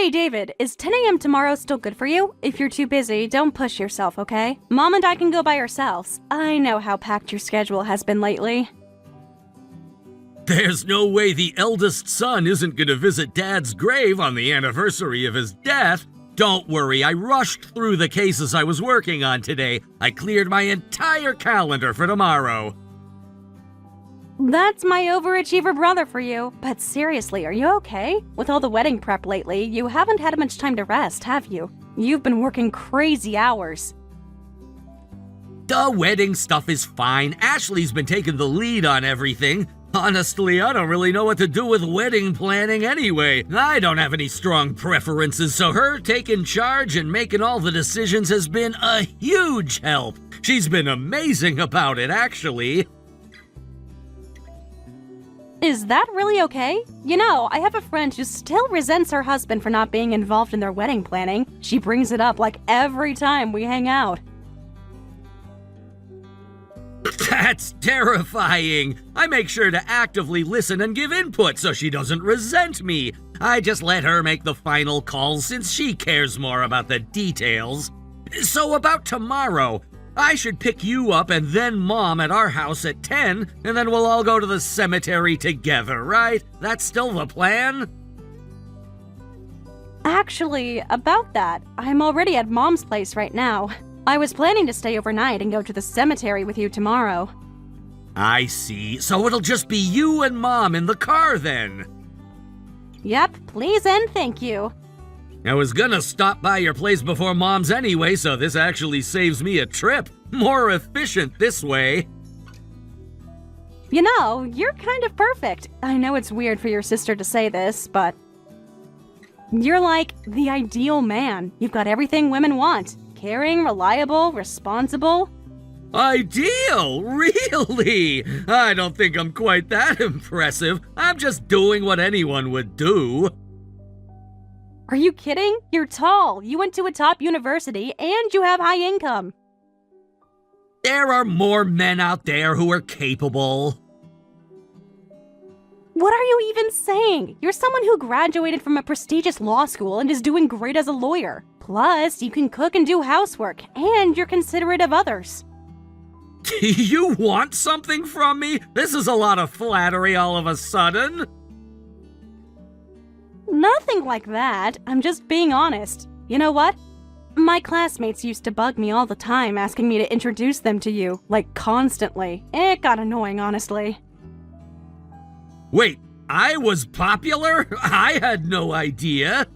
Hey David, is 10 a.m. tomorrow still good for you? If you're too busy, don't push yourself, okay? Mom and I can go by ourselves. I know how packed your schedule has been lately. There's no way the eldest son isn't gonna visit Dad's grave on the anniversary of his death. Don't worry, I rushed through the cases I was working on today. I cleared my entire calendar for tomorrow. That's my overachiever brother for you. But seriously, are you okay? With all the wedding prep lately, you haven't had much time to rest, have you? You've been working crazy hours. The wedding stuff is fine. Ashley's been taking the lead on everything. Honestly, I don't really know what to do with wedding planning anyway. I don't have any strong preferences, so her taking charge and making all the decisions has been a huge help. She's been amazing about it, actually. Is that really okay? You know, I have a friend who still resents her husband for not being involved in their wedding planning. She brings it up like every time we hang out. That's terrifying. I make sure to actively listen and give input so she doesn't resent me. I just let her make the final calls since she cares more about the details. So about tomorrow, I should pick you up and then Mom at our house at 10, and then we'll all go to the cemetery together, right? That's still the plan? Actually, about that, I'm already at Mom's place right now. I was planning to stay overnight and go to the cemetery with you tomorrow. I see. So it'll just be you and Mom in the car then? Yep, please and thank you. I was gonna stop by your place before Mom's anyway, so this actually saves me a trip. More efficient this way. You know, you're kind of perfect. I know it's weird for your sister to say this, but you're like the ideal man. You've got everything women want. Caring, reliable, responsible. Ideal? Really? I don't think I'm quite that impressive. I'm just doing what anyone would do. Are you kidding? You're tall, you went to a top university, and you have high income. There are more men out there who are capable. What are you even saying? You're someone who graduated from a prestigious law school and is doing great as a lawyer. Plus, you can cook and do housework, and you're considerate of others. Do you want something from me? This is a lot of flattery all of a sudden. Nothing like that. I'm just being honest. You know what? My classmates used to bug me all the time asking me to introduce them to you, like constantly. It got annoying, honestly. Wait, I was popular? I had no idea.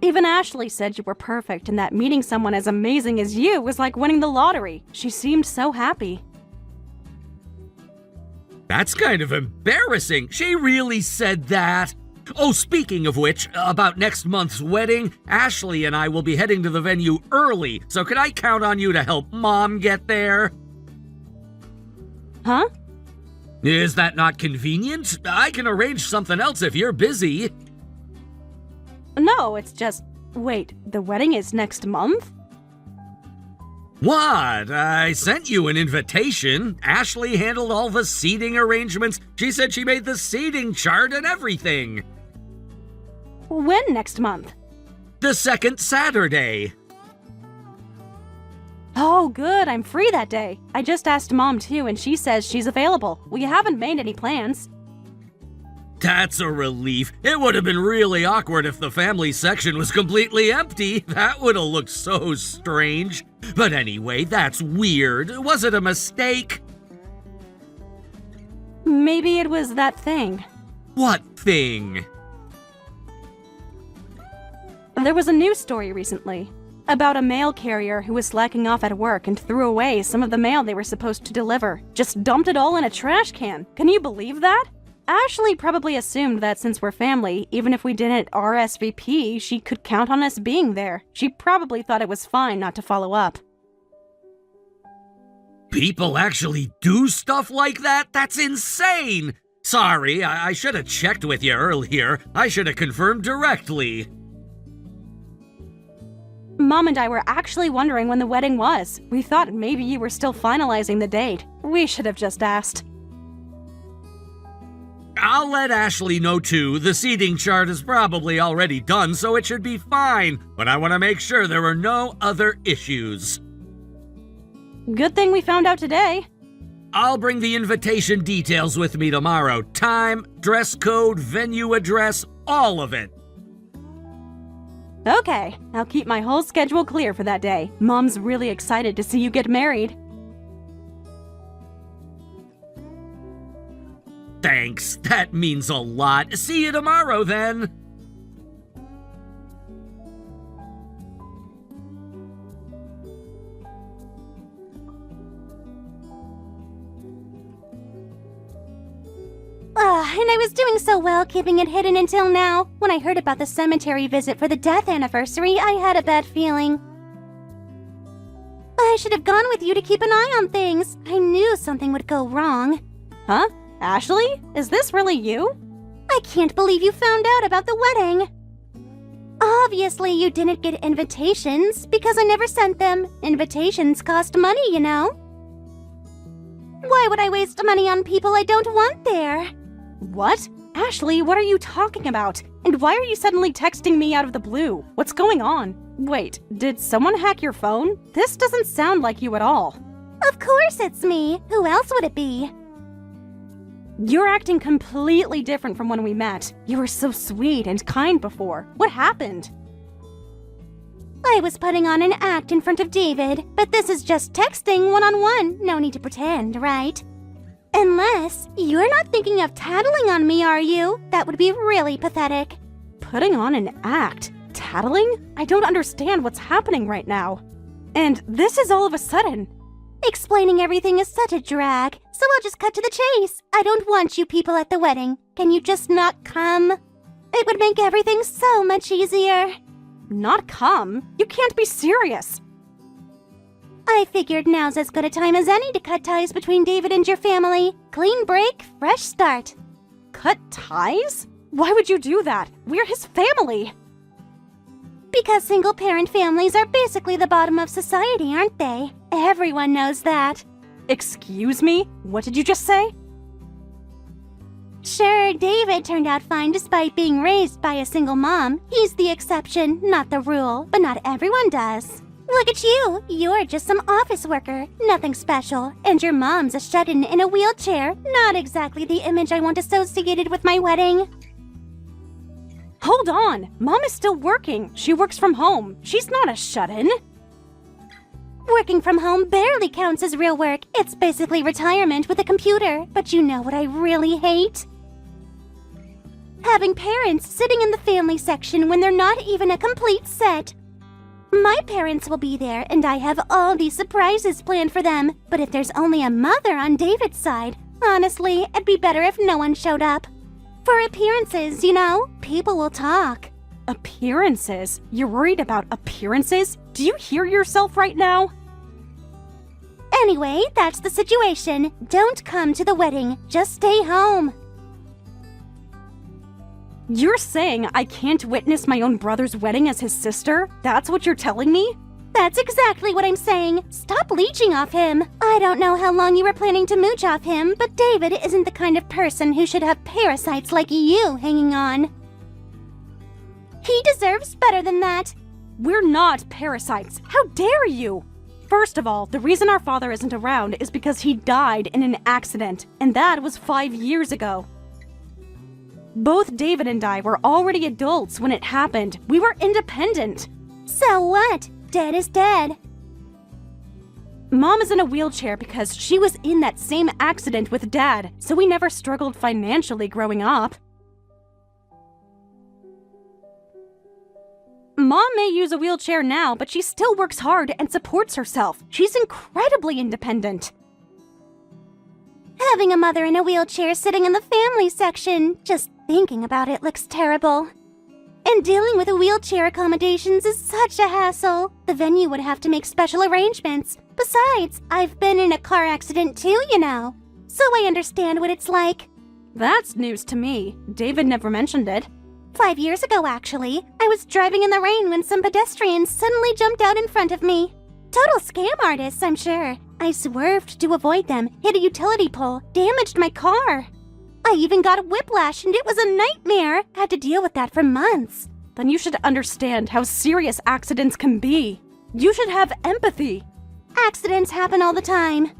Even Ashley said you were perfect and that meeting someone as amazing as you was like winning the lottery. She seemed so happy. That's kind of embarrassing. She really said that. Oh, speaking of which, about next month's wedding, Ashley and I will be heading to the venue early, so could I count on you to help Mom get there? Huh? Is that not convenient? I can arrange something else if you're busy. No, it's just... Wait, the wedding is next month? What? I sent you an invitation. Ashley handled all the seating arrangements. She said she made the seating chart and everything. When next month? The second Saturday. Oh, good, I'm free that day. I just asked Mom too, and she says she's available. We haven't made any plans. That's a relief. It would have been really awkward if the family section was completely empty. That would have looked so strange. But anyway, that's weird. Was it a mistake? Maybe it was that thing. What thing? There was a news story recently about a mail carrier who was slacking off at work and threw away some of the mail they were supposed to deliver. Just dumped it all in a trash can. Can you believe that? Ashley probably assumed that since we're family, even if we didn't RSVP, she could count on us being there. She probably thought it was fine not to follow up. People actually do stuff like that? That's insane! Sorry, I should have checked with you earlier. I should have confirmed directly. Mom and I were actually wondering when the wedding was. We thought maybe you were still finalizing the date. We should have just asked. I'll let Ashley know too. The seating chart is probably already done, so it should be fine. But I want to make sure there are no other issues. Good thing we found out today. I'll bring the invitation details with me tomorrow. Time, dress code, venue address, all of it. Okay, I'll keep my whole schedule clear for that day. Mom's really excited to see you get married. Thanks, that means a lot. See you tomorrow then. And I was doing so well keeping it hidden until now. When I heard about the cemetery visit for the death anniversary, I had a bad feeling. I should have gone with you to keep an eye on things. I knew something would go wrong. Huh? Ashley? Is this really you? I can't believe you found out about the wedding. Obviously, you didn't get invitations because I never sent them. Invitations cost money, you know. Why would I waste money on people I don't want there? What? Ashley, what are you talking about? And why are you suddenly texting me out of the blue? What's going on? Wait, did someone hack your phone? This doesn't sound like you at all. Of course it's me. Who else would it be? You're acting completely different from when we met. You were so sweet and kind before. What happened? I was putting on an act in front of David, but this is just texting one-on-one. No need to pretend, right? Unless you're not thinking of tattling on me, are you? That would be really pathetic. Putting on an act? Tattling? I don't understand what's happening right now. And this is all of a sudden. Explaining everything is such a drag, so I'll just cut to the chase. I don't want you people at the wedding. Can you just not come? It would make everything so much easier. Not come? You can't be serious. I figured now's as good a time as any to cut ties between David and your family. Clean break, fresh start. Cut ties? Why would you do that? We're his family. Because single-parent families are basically the bottom of society, aren't they? Everyone knows that. Excuse me? What did you just say? Sure, David turned out fine despite being raised by a single mom. He's the exception, not the rule, but not everyone does. Look at you. You're just some office worker. Nothing special. And your mom's a shut-in in a wheelchair. Not exactly the image I want associated with my wedding. Hold on. Mom is still working. She works from home. She's not a shut-in. Working from home barely counts as real work. It's basically retirement with a computer. But you know what I really hate? Having parents sitting in the family section when they're not even a complete set. My parents will be there, and I have all these surprises planned for them. But if there's only a mother on David's side, honestly, it'd be better if no one showed up. For appearances, you know, people will talk. Appearances? You're worried about appearances? Do you hear yourself right now? Anyway, that's the situation. Don't come to the wedding. Just stay home. You're saying I can't witness my own brother's wedding as his sister? That's what you're telling me? That's exactly what I'm saying. Stop leeching off him. I don't know how long you were planning to mooch off him, but David isn't the kind of person who should have parasites like you hanging on. He deserves better than that. We're not parasites. How dare you? First of all, the reason our father isn't around is because he died in an accident, and that was 5 years ago. Both David and I were already adults when it happened. We were independent. So what? Dead is dead. Mom is in a wheelchair because she was in that same accident with Dad, so we never struggled financially growing up. Mom may use a wheelchair now, but she still works hard and supports herself. She's incredibly independent. Having a mother in a wheelchair sitting in the family section, just thinking about it looks terrible. And dealing with wheelchair accommodations is such a hassle. The venue would have to make special arrangements. Besides, I've been in a car accident too, you know. So I understand what it's like. That's news to me. David never mentioned it. 5 years ago, actually. I was driving in the rain when some pedestrians suddenly jumped out in front of me. Total scam artists, I'm sure. I swerved to avoid them, hit a utility pole, damaged my car. I even got whiplash and it was a nightmare. Had to deal with that for months. Then you should understand how serious accidents can be. You should have empathy. Accidents happen all the time.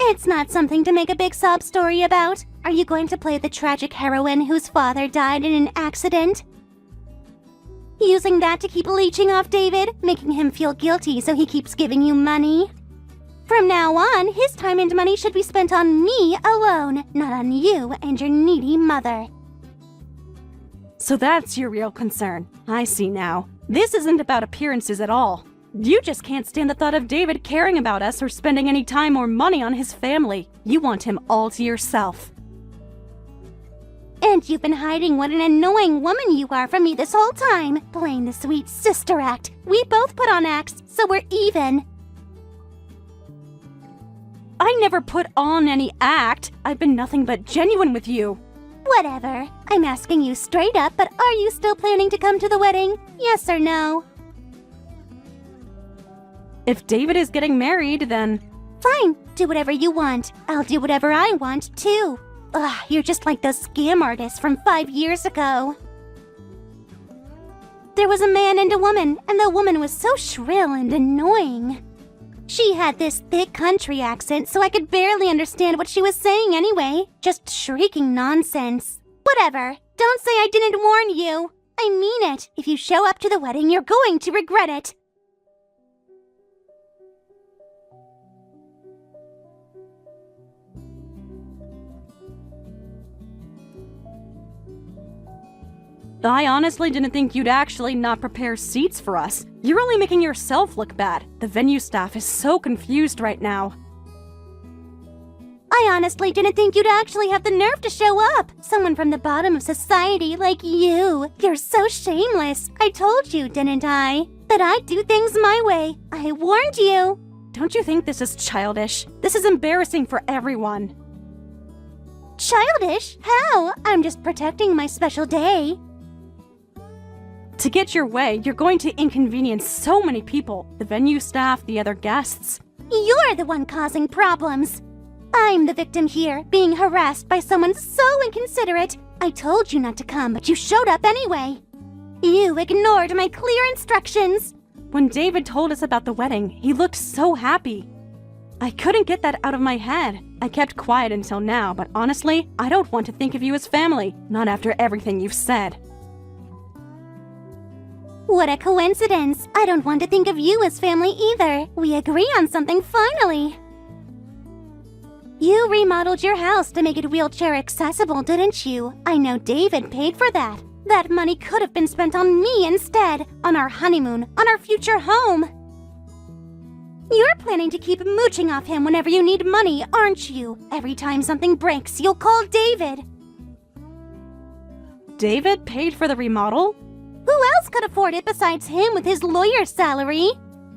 It's not something to make a big sob story about. Are you going to play the tragic heroine whose father died in an accident? Using that to keep leeching off David, making him feel guilty so he keeps giving you money? From now on, his time and money should be spent on me alone, not on you and your needy mother. So that's your real concern. I see now. This isn't about appearances at all. You just can't stand the thought of David caring about us or spending any time or money on his family. You want him all to yourself. And you've been hiding what an annoying woman you are from me this whole time, playing the sweet sister act. We both put on acts, so we're even. I never put on any act. I've been nothing but genuine with you. Whatever. I'm asking you straight up, but are you still planning to come to the wedding? Yes or no? If David is getting married, then... Fine, do whatever you want. I'll do whatever I want, too. Ugh, you're just like those scam artists from 5 years ago. There was a man and a woman, and the woman was so shrill and annoying. She had this thick country accent, so I could barely understand what she was saying anyway. Just shrieking nonsense. Whatever. Don't say I didn't warn you. I mean it. If you show up to the wedding, you're going to regret it. I honestly didn't think you'd actually not prepare seats for us. You're only making yourself look bad. The venue staff is so confused right now. I honestly didn't think you'd actually have the nerve to show up. Someone from the bottom of society like you. You're so shameless. I told you, didn't I? That I'd do things my way. I warned you. Don't you think this is childish? This is embarrassing for everyone. Childish? How? I'm just protecting my special day. To get your way, you're going to inconvenience so many people. The venue staff, the other guests. You're the one causing problems. I'm the victim here, being harassed by someone so inconsiderate. I told you not to come, but you showed up anyway. You ignored my clear instructions. When David told us about the wedding, he looked so happy. I couldn't get that out of my head. I kept quiet until now, but honestly, I don't want to think of you as family, not after everything you've said. What a coincidence. I don't want to think of you as family either. We agree on something finally. You remodeled your house to make it wheelchair accessible, didn't you? I know David paid for that. That money could have been spent on me instead, on our honeymoon, on our future home. You're planning to keep mooching off him whenever you need money, aren't you? Every time something breaks, you'll call David. David paid for the remodel? Who else could afford it besides him with his lawyer's salary?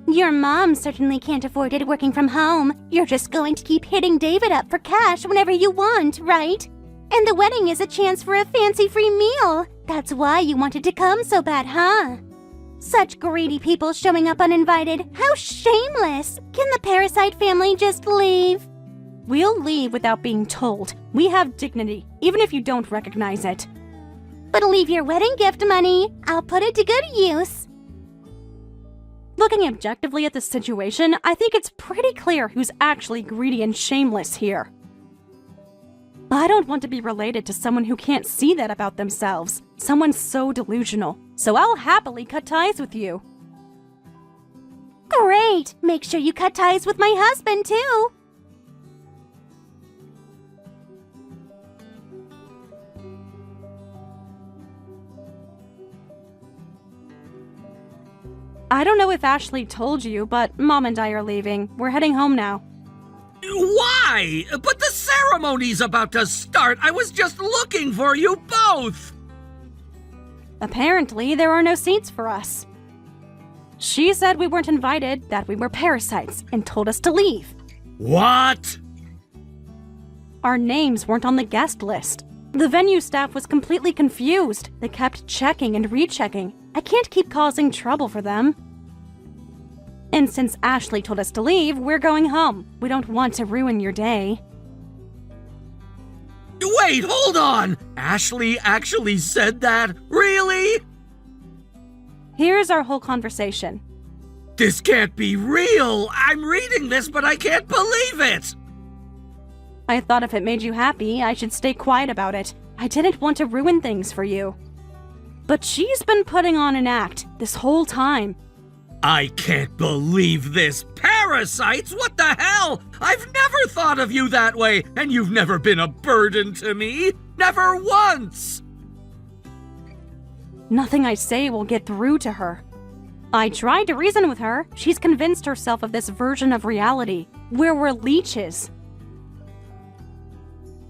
Your mom certainly can't afford it working from home. You're just going to keep hitting David up for cash whenever you want, right? And the wedding is a chance for a fancy free meal. That's why you wanted to come so bad, huh? Such greedy people showing up uninvited. How shameless! Can the parasite family just leave? We'll leave without being told. We have dignity, even if you don't recognize it. But leave your wedding gift money. I'll put it to good use. Looking objectively at the situation, I think it's pretty clear who's actually greedy and shameless here. I don't want to be related to someone who can't see that about themselves. Someone so delusional. So I'll happily cut ties with you. Great! Make sure you cut ties with my husband, too. I don't know if Ashley told you, but Mom and I are leaving. We're heading home now. Why? But the ceremony's about to start. I was just looking for you both. Apparently, there are no seats for us. She said we weren't invited, that we were parasites, and told us to leave. What? Our names weren't on the guest list. The venue staff was completely confused. They kept checking and rechecking. I can't keep causing trouble for them. And since Ashley told us to leave, we're going home. We don't want to ruin your day. Wait, hold on! Ashley actually said that? Really? Here's our whole conversation. This can't be real! I'm reading this, but I can't believe it! I thought if it made you happy, I should stay quiet about it. I didn't want to ruin things for you. But she's been putting on an act this whole time. I can't believe this! Parasites? What the hell? I've never thought of you that way, and you've never been a burden to me! Never once! Nothing I say will get through to her. I tried to reason with her. She's convinced herself of this version of reality, where we're leeches.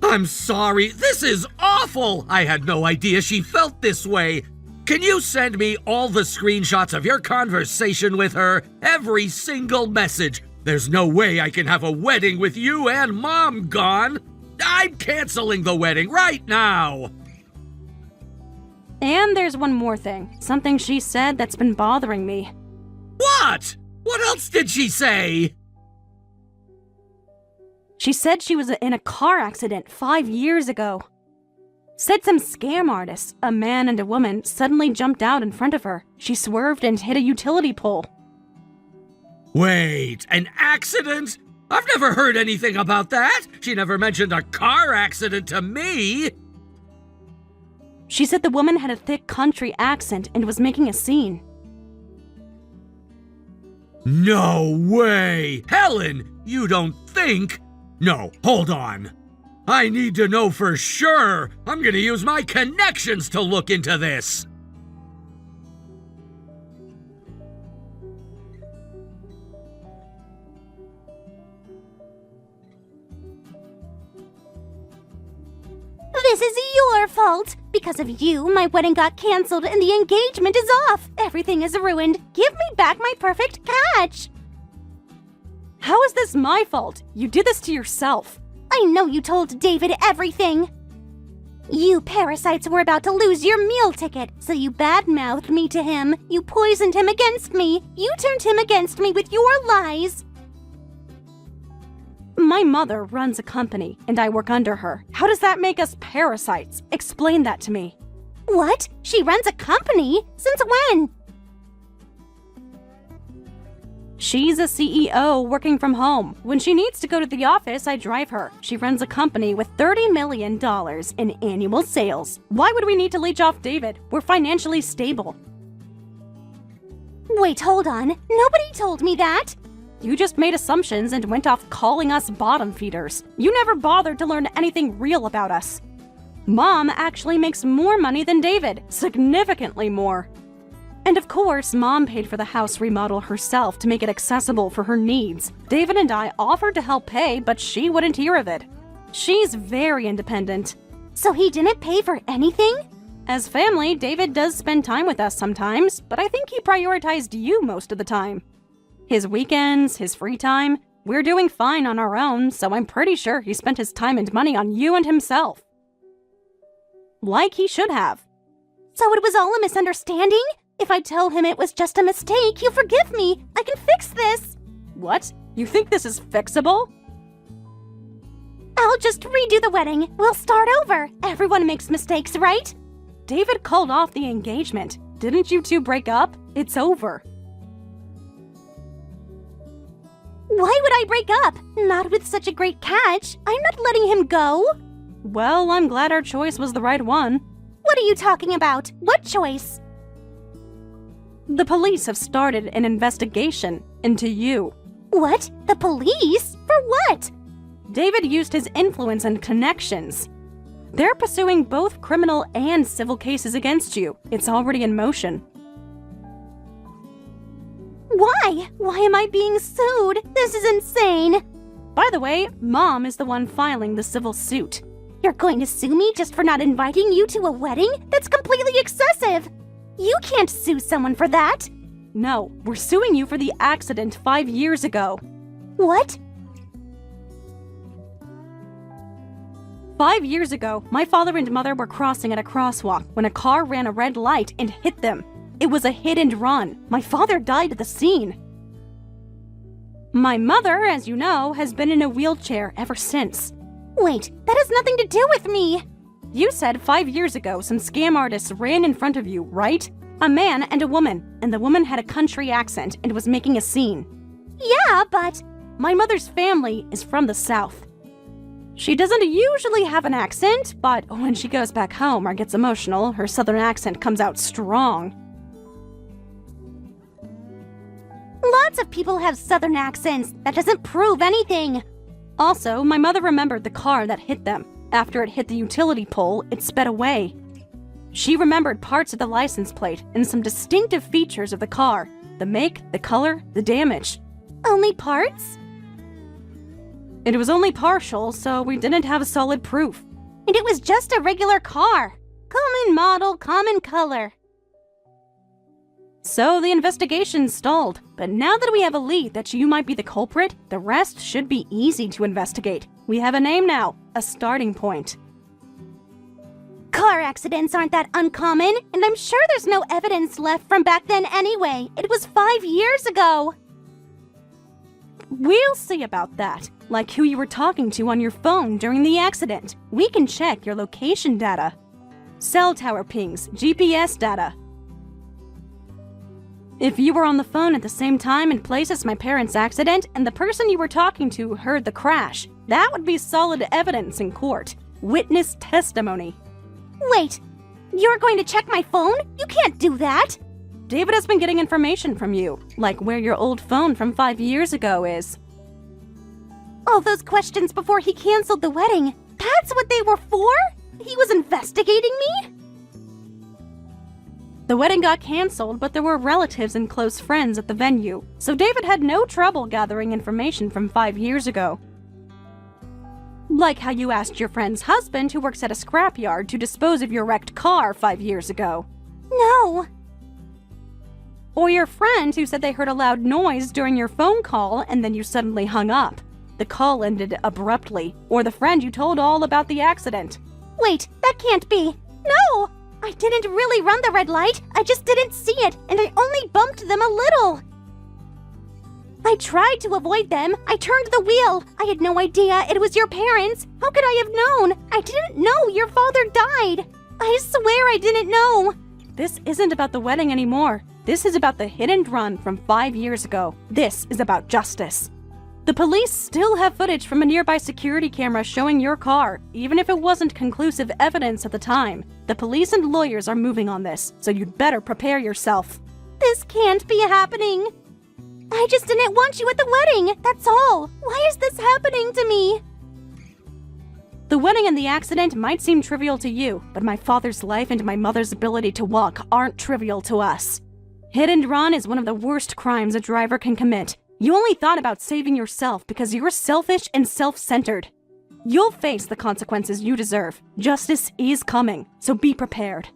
I'm sorry, this is awful! I had no idea she felt this way. Can you send me all the screenshots of your conversation with her? Every single message. There's no way I can have a wedding with you and Mom gone. I'm canceling the wedding right now. And there's one more thing. Something she said that's been bothering me. What? What else did she say? She said she was in a car accident 5 years ago. Said some scam artists, a man and a woman, suddenly jumped out in front of her. She swerved and hit a utility pole. Wait, an accident? I've never heard anything about that. She never mentioned a car accident to me. She said the woman had a thick country accent and was making a scene. No way! Helen, you don't think... No, hold on. I need to know for sure. I'm gonna use my connections to look into this. This is your fault. Because of you, my wedding got canceled and the engagement is off. Everything is ruined. Give me back my perfect catch. How is this my fault? You did this to yourself. I know you told David everything. You parasites were about to lose your meal ticket, so you badmouthed me to him. You poisoned him against me. You turned him against me with your lies. My mother runs a company, and I work under her. How does that make us parasites? Explain that to me. What? She runs a company? Since when? She's a CEO working from home. When she needs to go to the office, I drive her. She runs a company with $30 million in annual sales. Why would we need to leech off David? We're financially stable. Wait, hold on. Nobody told me that. You just made assumptions and went off calling us bottom feeders. You never bothered to learn anything real about us. Mom actually makes more money than David, significantly more. And of course, Mom paid for the house remodel herself to make it accessible for her needs. David and I offered to help pay, but she wouldn't hear of it. She's very independent. So he didn't pay for anything? As family, David does spend time with us sometimes, but I think he prioritized you most of the time. His weekends, his free time, we're doing fine on our own, so I'm pretty sure he spent his time and money on you and himself. Like he should have. So it was all a misunderstanding? If I tell him it was just a mistake, he'll forgive me. I can fix this. What? You think this is fixable? I'll just redo the wedding. We'll start over. Everyone makes mistakes, right? David called off the engagement. Didn't you two break up? It's over. Why would I break up? Not with such a great catch. I'm not letting him go. Well, I'm glad our choice was the right one. What are you talking about? What choice? The police have started an investigation into you. What? The police? For what? David used his influence and connections. They're pursuing both criminal and civil cases against you. It's already in motion. Why? Why am I being sued? This is insane. By the way, Mom is the one filing the civil suit. You're going to sue me just for not inviting you to a wedding? That's completely excessive. You can't sue someone for that. No, we're suing you for the accident 5 years ago. What? 5 years ago, my father and mother were crossing at a crosswalk when a car ran a red light and hit them. It was a hit and run. My father died at the scene. My mother, as you know, has been in a wheelchair ever since. Wait, that has nothing to do with me! You said 5 years ago some scam artists ran in front of you, right? A man and a woman, and the woman had a country accent and was making a scene. Yeah, but... My mother's family is from the South. She doesn't usually have an accent, but when she goes back home or gets emotional, her Southern accent comes out strong. Lots of people have Southern accents. That doesn't prove anything. Also, my mother remembered the car that hit them. After it hit the utility pole, it sped away. She remembered parts of the license plate and some distinctive features of the car. The make, the color, the damage. Only parts? It was only partial, so we didn't have solid proof. And it was just a regular car. Common model, common color. So the investigation stalled, but now that we have a lead that you might be the culprit, the rest should be easy to investigate. We have a name now, a starting point. Car accidents aren't that uncommon, and I'm sure there's no evidence left from back then anyway. It was 5 years ago. We'll see about that. Like who you were talking to on your phone during the accident. We can check your location data. Cell tower pings, GPS data. If you were on the phone at the same time and place as my parents' accident and the person you were talking to heard the crash, that would be solid evidence in court. Witness testimony. Wait, you're going to check my phone? You can't do that! David has been getting information from you, like where your old phone from 5 years ago is. All those questions before he canceled the wedding, that's what they were for? He was investigating me? The wedding got canceled, but there were relatives and close friends at the venue, so David had no trouble gathering information from 5 years ago. Like how you asked your friend's husband who works at a scrapyard to dispose of your wrecked car 5 years ago. No. Or your friend who said they heard a loud noise during your phone call and then you suddenly hung up. The call ended abruptly. Or the friend you told all about the accident. Wait, that can't be. No! I didn't really run the red light. I just didn't see it, and I only bumped them a little. I tried to avoid them. I turned the wheel. I had no idea it was your parents. How could I have known? I didn't know your father died. I swear I didn't know. This isn't about the wedding anymore. This is about the hit and run from 5 years ago. This is about justice. The police still have footage from a nearby security camera showing your car, even if it wasn't conclusive evidence at the time. The police and lawyers are moving on this, so you'd better prepare yourself. This can't be happening. I just didn't want you at the wedding, that's all. Why is this happening to me? The wedding and the accident might seem trivial to you, but my father's life and my mother's ability to walk aren't trivial to us. Hit and run is one of the worst crimes a driver can commit. You only thought about saving yourself because you're selfish and self-centered. You'll face the consequences you deserve. Justice is coming, so be prepared.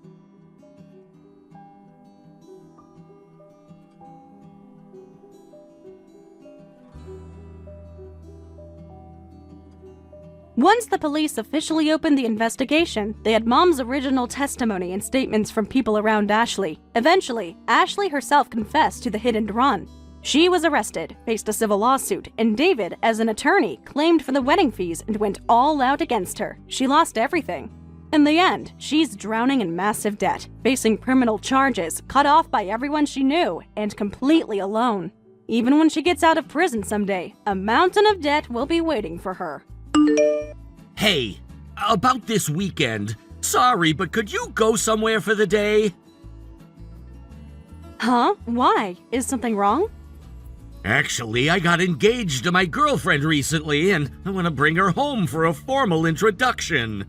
Once the police officially opened the investigation, they had Mom's original testimony and statements from people around Ashley. Eventually, Ashley herself confessed to the hit and run. She was arrested, faced a civil lawsuit, and David, as an attorney, claimed for the wedding fees and went all out against her. She lost everything. In the end, she's drowning in massive debt, facing criminal charges, cut off by everyone she knew, and completely alone. Even when she gets out of prison someday, a mountain of debt will be waiting for her. Hey, about this weekend. Sorry, but could you go somewhere for the day? Huh? Why? Is something wrong? Actually, I got engaged to my girlfriend recently, and I want to bring her home for a formal introduction.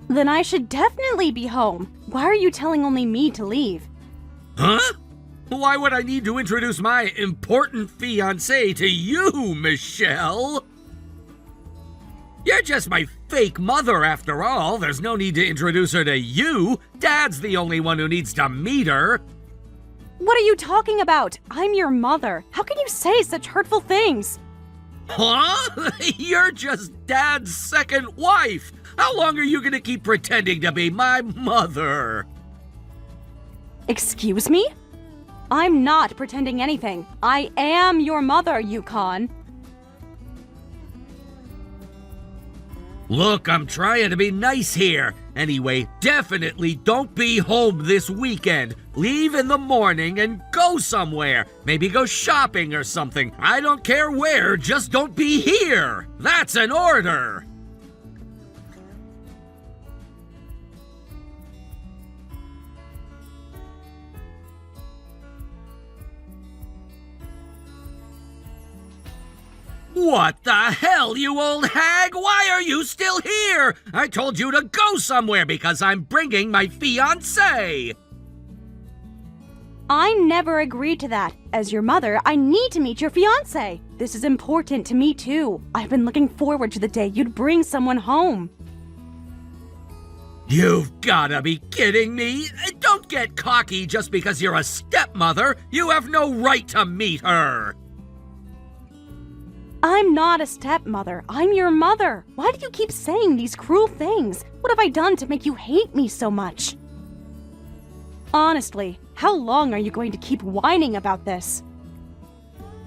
Then I should definitely be home. Why are you telling only me to leave? Huh? Why would I need to introduce my important fiancé to you, Michelle? You're just my fake mother after all. There's no need to introduce her to you. Dad's the only one who needs to meet her. What are you talking about? I'm your mother. How can you say such hurtful things? Huh? You're just Dad's second wife. How long are you gonna keep pretending to be my mother? Excuse me? I'm not pretending anything. I am your mother, Yukon. Look, I'm trying to be nice here. Anyway, definitely don't be home this weekend. Leave in the morning and go somewhere. Maybe go shopping or something. I don't care where, just don't be here. That's an order. What the hell, you old hag? Why are you still here? I told you to go somewhere because I'm bringing my fiancé. I never agreed to that. As your mother, I need to meet your fiancé. This is important to me too. I've been looking forward to the day you'd bring someone home. You've gotta be kidding me. Don't get cocky just because you're a stepmother. You have no right to meet her. I'm not a stepmother. I'm your mother. Why do you keep saying these cruel things? What have I done to make you hate me so much? Honestly, how long are you going to keep whining about this?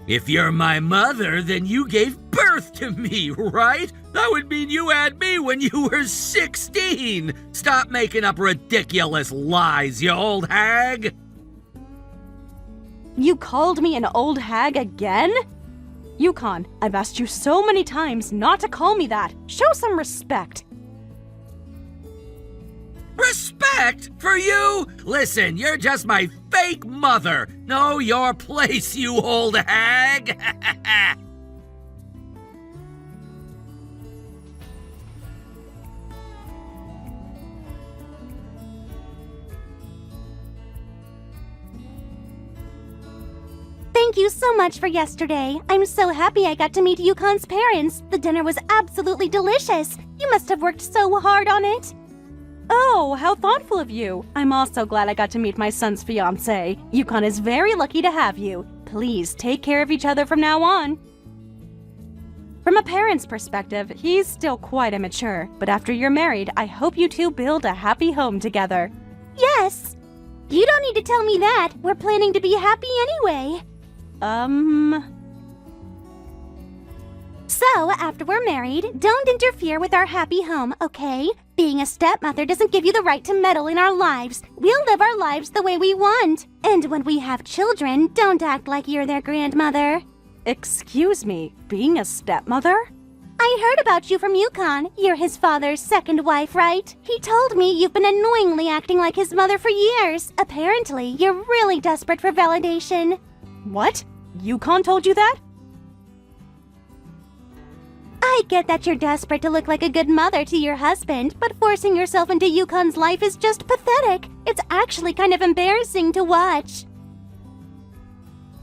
If you're my mother, then you gave birth to me, right? That would mean you had me when you were 16. Stop making up ridiculous lies, you old hag. You called me an old hag again? Yukon, I've asked you so many times not to call me that. Show some respect. Respect? For you? Listen, you're just my fake mother. Know your place, you old hag. Thank you so much for yesterday. I'm so happy I got to meet Yukon's parents. The dinner was absolutely delicious. You must have worked so hard on it. Oh, how thoughtful of you. I'm also glad I got to meet my son's fiancé. Yukon is very lucky to have you. Please take care of each other from now on. From a parent's perspective, he's still quite immature, but after you're married, I hope you two build a happy home together. Yes. You don't need to tell me that. We're planning to be happy anyway. So, after we're married, don't interfere with our happy home, okay? Being a stepmother doesn't give you the right to meddle in our lives. We'll live our lives the way we want. And when we have children, don't act like you're their grandmother. Excuse me, being a stepmother? I heard about you from Yukon. You're his father's second wife, right? He told me you've been annoyingly acting like his mother for years. Apparently, you're really desperate for validation. What? Yukon told you that? I get that you're desperate to look like a good mother to your husband, but forcing yourself into Yukon's life is just pathetic. It's actually kind of embarrassing to watch.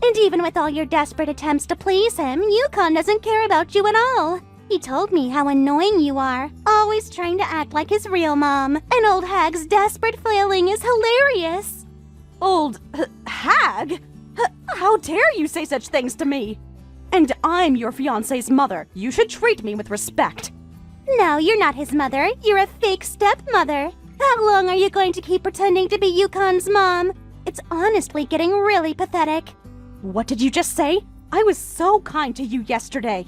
And even with all your desperate attempts to please him, Yukon doesn't care about you at all. He told me how annoying you are, always trying to act like his real mom. An old hag's desperate flailing is hilarious. Old hag? How dare you say such things to me? And I'm your fiancé's mother. You should treat me with respect. No, you're not his mother. You're a fake stepmother. How long are you going to keep pretending to be Yukon's mom? It's honestly getting really pathetic. What did you just say? I was so kind to you yesterday.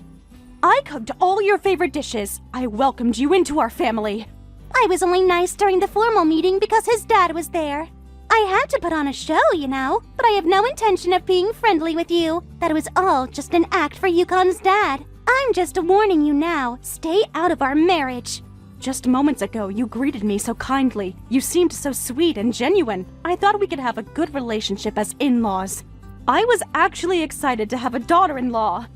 I cooked all your favorite dishes. I welcomed you into our family. I was only nice during the formal meeting because his dad was there. I had to put on a show, you know, but I have no intention of being friendly with you. That was all just an act for Yukon's dad. I'm just warning you now, stay out of our marriage. Just moments ago, you greeted me so kindly. You seemed so sweet and genuine. I thought we could have a good relationship as in-laws. I was actually excited to have a daughter-in-law.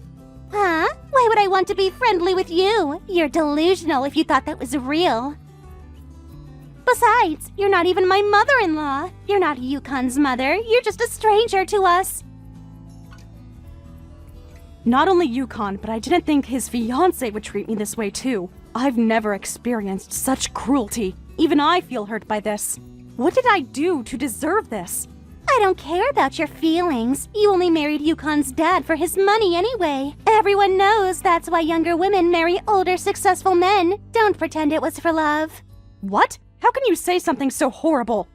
Huh? Why would I want to be friendly with you? You're delusional if you thought that was real. Besides, you're not even my mother-in-law. You're not Yukon's mother. You're just a stranger to us. Not only Yukon, but I didn't think his fiancé would treat me this way too. I've never experienced such cruelty. Even I feel hurt by this. What did I do to deserve this? I don't care about your feelings. You only married Yukon's dad for his money anyway. Everyone knows that's why younger women marry older, successful men. Don't pretend it was for love. What? How can you say something so horrible?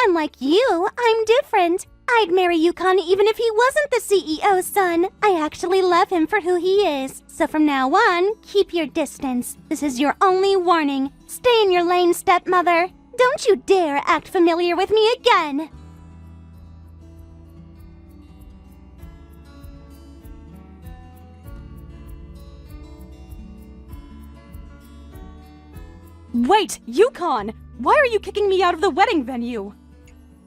Unlike you, I'm different. I'd marry Yukon even if he wasn't the CEO's son. I actually love him for who he is. So from now on, keep your distance. This is your only warning. Stay in your lane, stepmother. Don't you dare act familiar with me again. Wait, Yukon! Why are you kicking me out of the wedding venue?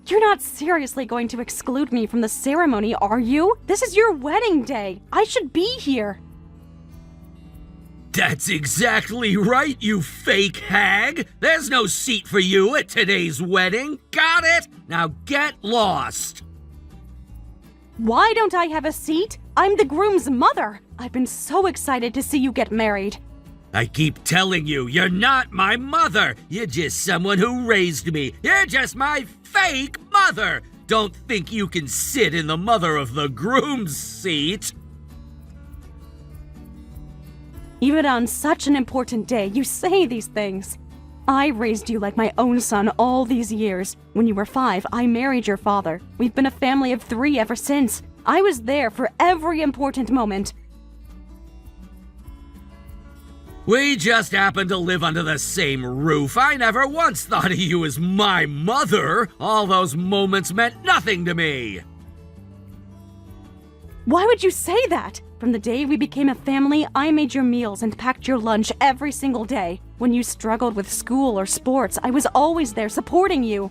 You're not seriously going to exclude me from the ceremony, are you? This is your wedding day. I should be here. That's exactly right, you fake hag! There's no seat for you at today's wedding. Got it? Now get lost! Why don't I have a seat? I'm the groom's mother. I've been so excited to see you get married. I keep telling you, you're not my mother. You're just someone who raised me. You're just my fake mother. Don't think you can sit in the mother of the groom's seat. Even on such an important day, you say these things. I raised you like my own son all these years. When you were 5, I married your father. We've been a family of 3 ever since. I was there for every important moment. We just happen to live under the same roof. I never once thought of you as my mother. All those moments meant nothing to me. Why would you say that? From the day we became a family, I made your meals and packed your lunch every single day. When you struggled with school or sports, I was always there supporting you.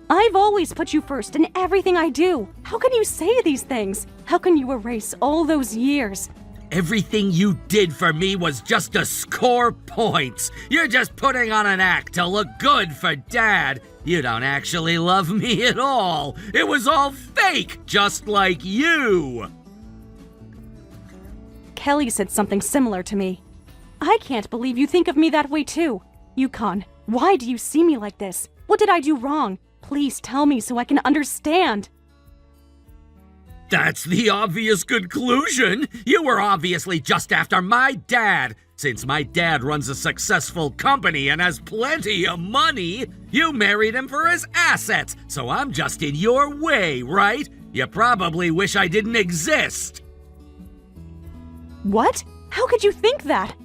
I've always put you first in everything I do. How can you say these things? How can you erase all those years? Everything you did for me was just to score points. You're just putting on an act to look good for Dad. You don't actually love me at all. It was all fake, just like you. Kelly said something similar to me. I can't believe you think of me that way too. Yukon, why do you see me like this? What did I do wrong? Please tell me so I can understand. That's the obvious conclusion. You were obviously just after my dad. Since my dad runs a successful company and has plenty of money, you married him for his assets, so I'm just in your way, right? You probably wish I didn't exist. What? How could you think that?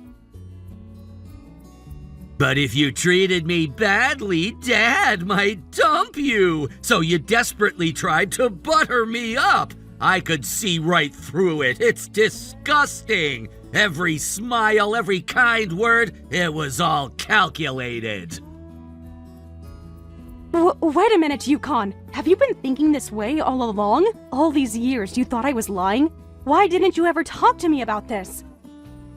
But if you treated me badly, Dad might dump you. So you desperately tried to butter me up. I could see right through it. It's disgusting. Every smile, every kind word, it was all calculated. Wait a minute, Yukon. Have you been thinking this way all along? All these years you thought I was lying? Why didn't you ever talk to me about this?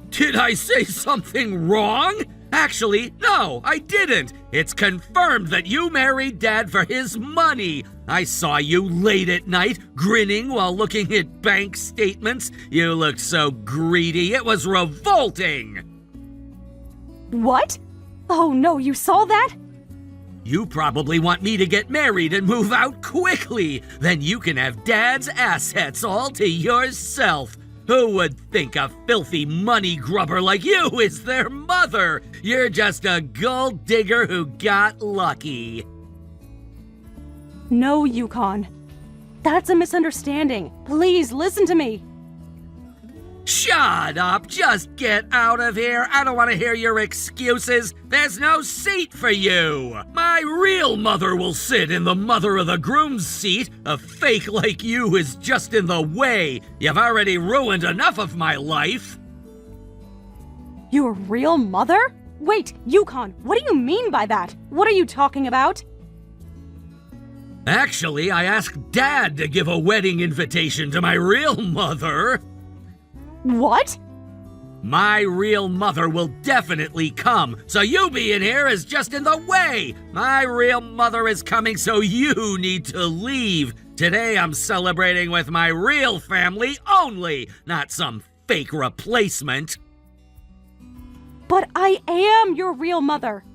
Did I say something wrong? Actually, no, I didn't. It's confirmed that you married Dad for his money. I saw you late at night, grinning while looking at bank statements. You looked so greedy, it was revolting. What? Oh no, you saw that? You probably want me to get married and move out quickly. Then you can have Dad's assets all to yourself. Who would think a filthy money grubber like you is their mother? You're just a gold digger who got lucky. No, Yukon. That's a misunderstanding. Please listen to me. Shut up! Just get out of here! I don't want to hear your excuses! There's no seat for you! My real mother will sit in the mother of the groom's seat! A fake like you is just in the way! You've already ruined enough of my life! Your real mother? Wait, Yukon, what do you mean by that? What are you talking about? Actually, I asked Dad to give a wedding invitation to my real mother! What? My real mother will definitely come, so you being here is just in the way! My real mother is coming, so you need to leave! Today I'm celebrating with my real family only, not some fake replacement! But I am your real mother!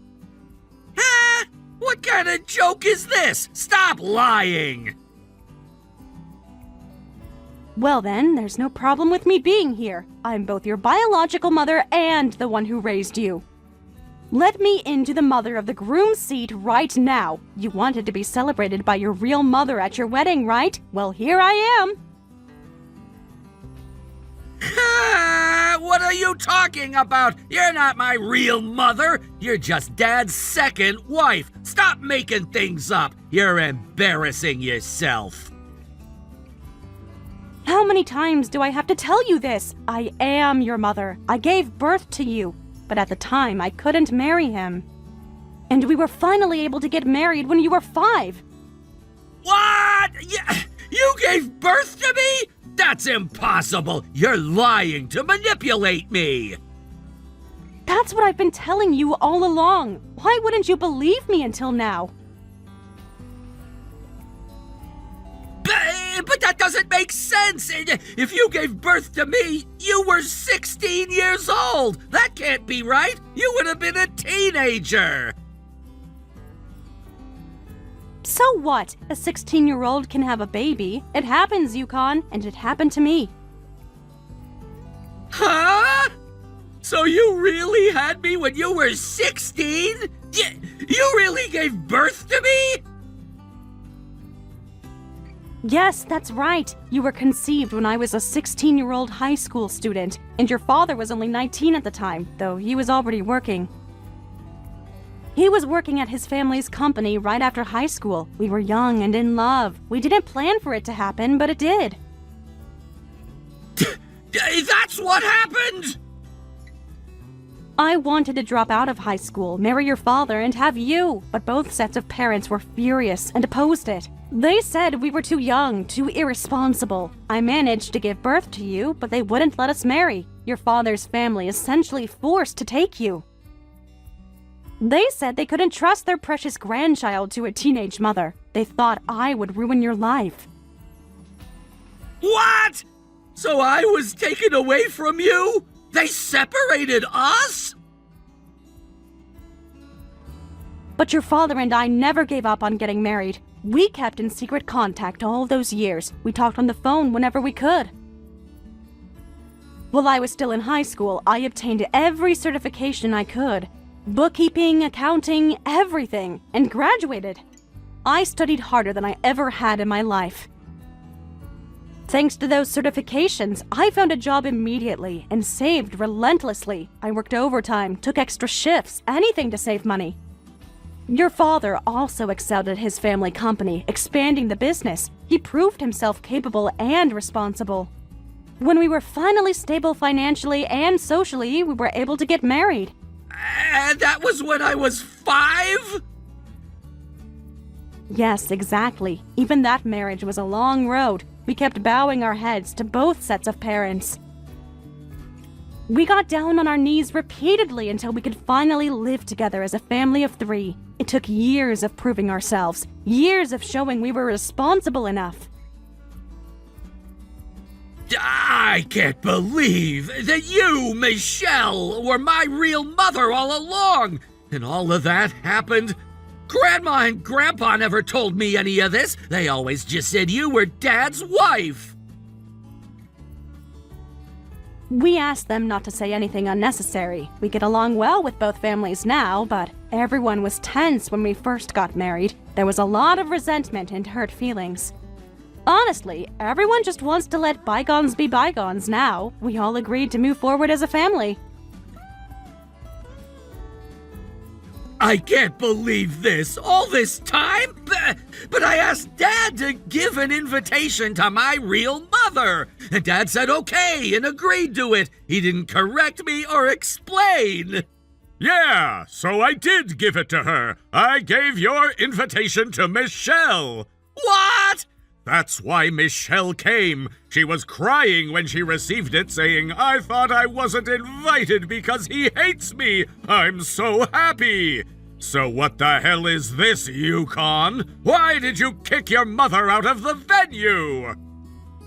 Huh? What kind of joke is this? Stop lying! Well then, there's no problem with me being here. I'm both your biological mother and the one who raised you. Let me into the mother of the groom's seat right now. You wanted to be celebrated by your real mother at your wedding, right? Well, here I am. What are you talking about? You're not my real mother. You're just Dad's second wife. Stop making things up. You're embarrassing yourself. How many times do I have to tell you this? I am your mother. I gave birth to you. But at the time, I couldn't marry him. And we were finally able to get married when you were 5. What? You gave birth to me? That's impossible. You're lying to manipulate me. That's what I've been telling you all along. Why wouldn't you believe me until now? But that doesn't make sense. If you gave birth to me, you were 16 years old. That can't be right. You would have been a teenager. So what? A 16-year-old can have a baby. It happens, Yukon, and it happened to me. Huh? So you really had me when you were 16? You really gave birth to me? Yes, that's right. You were conceived when I was a 16-year-old high school student, and your father was only 19 at the time, though he was already working. He was working at his family's company right after high school. We were young and in love. We didn't plan for it to happen, but it did. That's what happened? I wanted to drop out of high school, marry your father, and have you, but both sets of parents were furious and opposed it. They said we were too young, too irresponsible. I managed to give birth to you, but they wouldn't let us marry. Your father's family essentially forced to take you. They said they couldn't trust their precious grandchild to a teenage mother. They thought I would ruin your life. What? So I was taken away from you? They separated us? But your father and I never gave up on getting married. We kept in secret contact all those years. We talked on the phone whenever we could. While I was still in high school, I obtained every certification I could. Bookkeeping, accounting, everything, and graduated. I studied harder than I ever had in my life. Thanks to those certifications, I found a job immediately and saved relentlessly. I worked overtime, took extra shifts, anything to save money. Your father also excelled at his family company, expanding the business. He proved himself capable and responsible. When we were finally stable financially and socially, we were able to get married. And that was when I was 5? Yes, exactly. Even that marriage was a long road. We kept bowing our heads to both sets of parents. We got down on our knees repeatedly until we could finally live together as a family of 3. It took years of proving ourselves, years of showing we were responsible enough. I can't believe that you, Michelle, were my real mother all along. And all of that happened. Grandma and Grandpa never told me any of this. They always just said you were Dad's wife. We asked them not to say anything unnecessary. We get along well with both families now, but everyone was tense when we first got married. There was a lot of resentment and hurt feelings. Honestly, everyone just wants to let bygones be bygones now. We all agreed to move forward as a family. I can't believe this. All this time? But I asked Dad to give an invitation to my real mother. And Dad said okay and agreed to it. He didn't correct me or explain. Yeah, so I did give it to her. I gave your invitation to Michelle. What? That's why Michelle came. She was crying when she received it, saying, I thought I wasn't invited because he hates me. I'm so happy. So what the hell is this, Yukon? Why did you kick your mother out of the venue?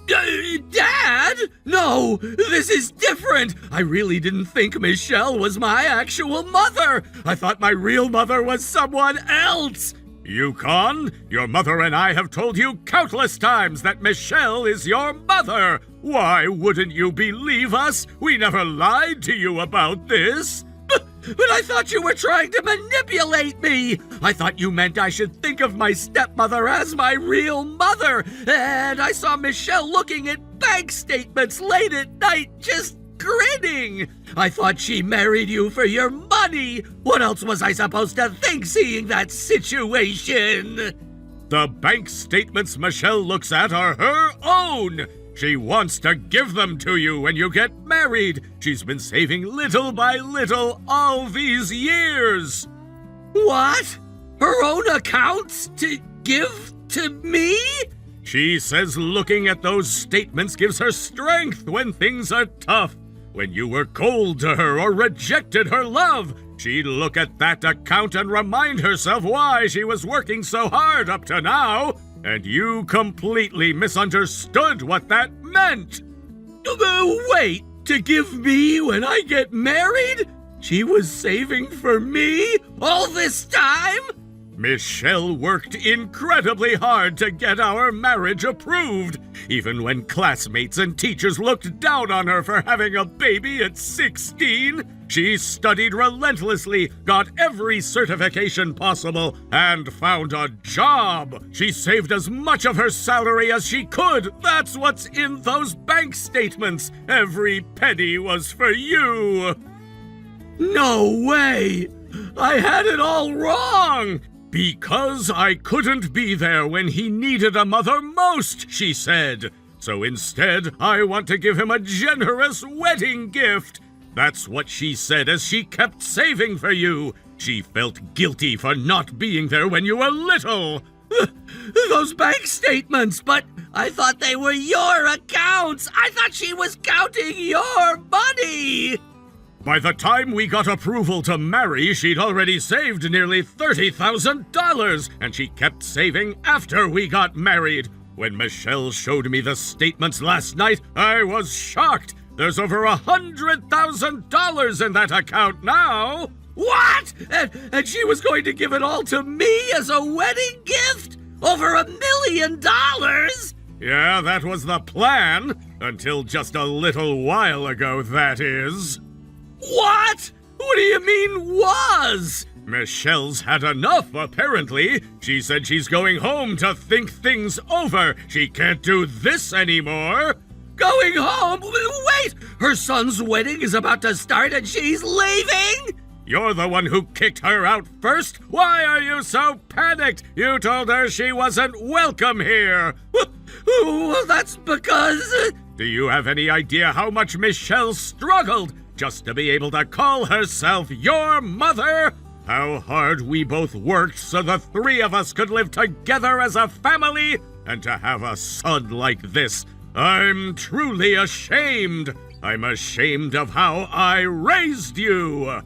Dad? No, this is different. I really didn't think Michelle was my actual mother. I thought my real mother was someone else. Yukon, your mother and I have told you countless times that Michelle is your mother. Why wouldn't you believe us? We never lied to you about this. But I thought you were trying to manipulate me! I thought you meant I should think of my stepmother as my real mother! And I saw Michelle looking at bank statements late at night, just grinning! I thought she married you for your money! What else was I supposed to think seeing that situation? The bank statements Michelle looks at are her own! She wants to give them to you when you get married. She's been saving little by little all these years. What? Her own accounts to give to me? She says looking at those statements gives her strength when things are tough. When you were cold to her or rejected her love, she'd look at that account and remind herself why she was working so hard up to now. And you completely misunderstood what that meant. Wait, to give me when I get married? She was saving for me all this time? Michelle worked incredibly hard to get our marriage approved, even when classmates and teachers looked down on her for having a baby at 16. She studied relentlessly, got every certification possible, and found a job. She saved as much of her salary as she could. That's what's in those bank statements. Every penny was for you. No way! I had it all wrong! Because I couldn't be there when he needed a mother most, she said. So instead, I want to give him a generous wedding gift. That's what she said as she kept saving for you. She felt guilty for not being there when you were little. Those bank statements, but I thought they were your accounts. I thought she was counting your money. By the time we got approval to marry, she'd already saved nearly $30,000, and she kept saving after we got married. When Michelle showed me the statements last night, I was shocked. There's over $100,000 in that account now. What? And she was going to give it all to me as a wedding gift? Over $1 million? Yeah, that was the plan. Until just a little while ago, that is. What? What do you mean, was? Michelle's had enough, apparently. She said she's going home to think things over. She can't do this anymore. Going home? Wait! Her son's wedding is about to start and she's leaving? You're the one who kicked her out first. Why are you so panicked? You told her she wasn't welcome here. Well, that's because... Do you have any idea how much Michelle struggled just to be able to call herself your mother? How hard we both worked so the three of us could live together as a family, and to have a son like this. I'm truly ashamed. I'm ashamed of how I raised you.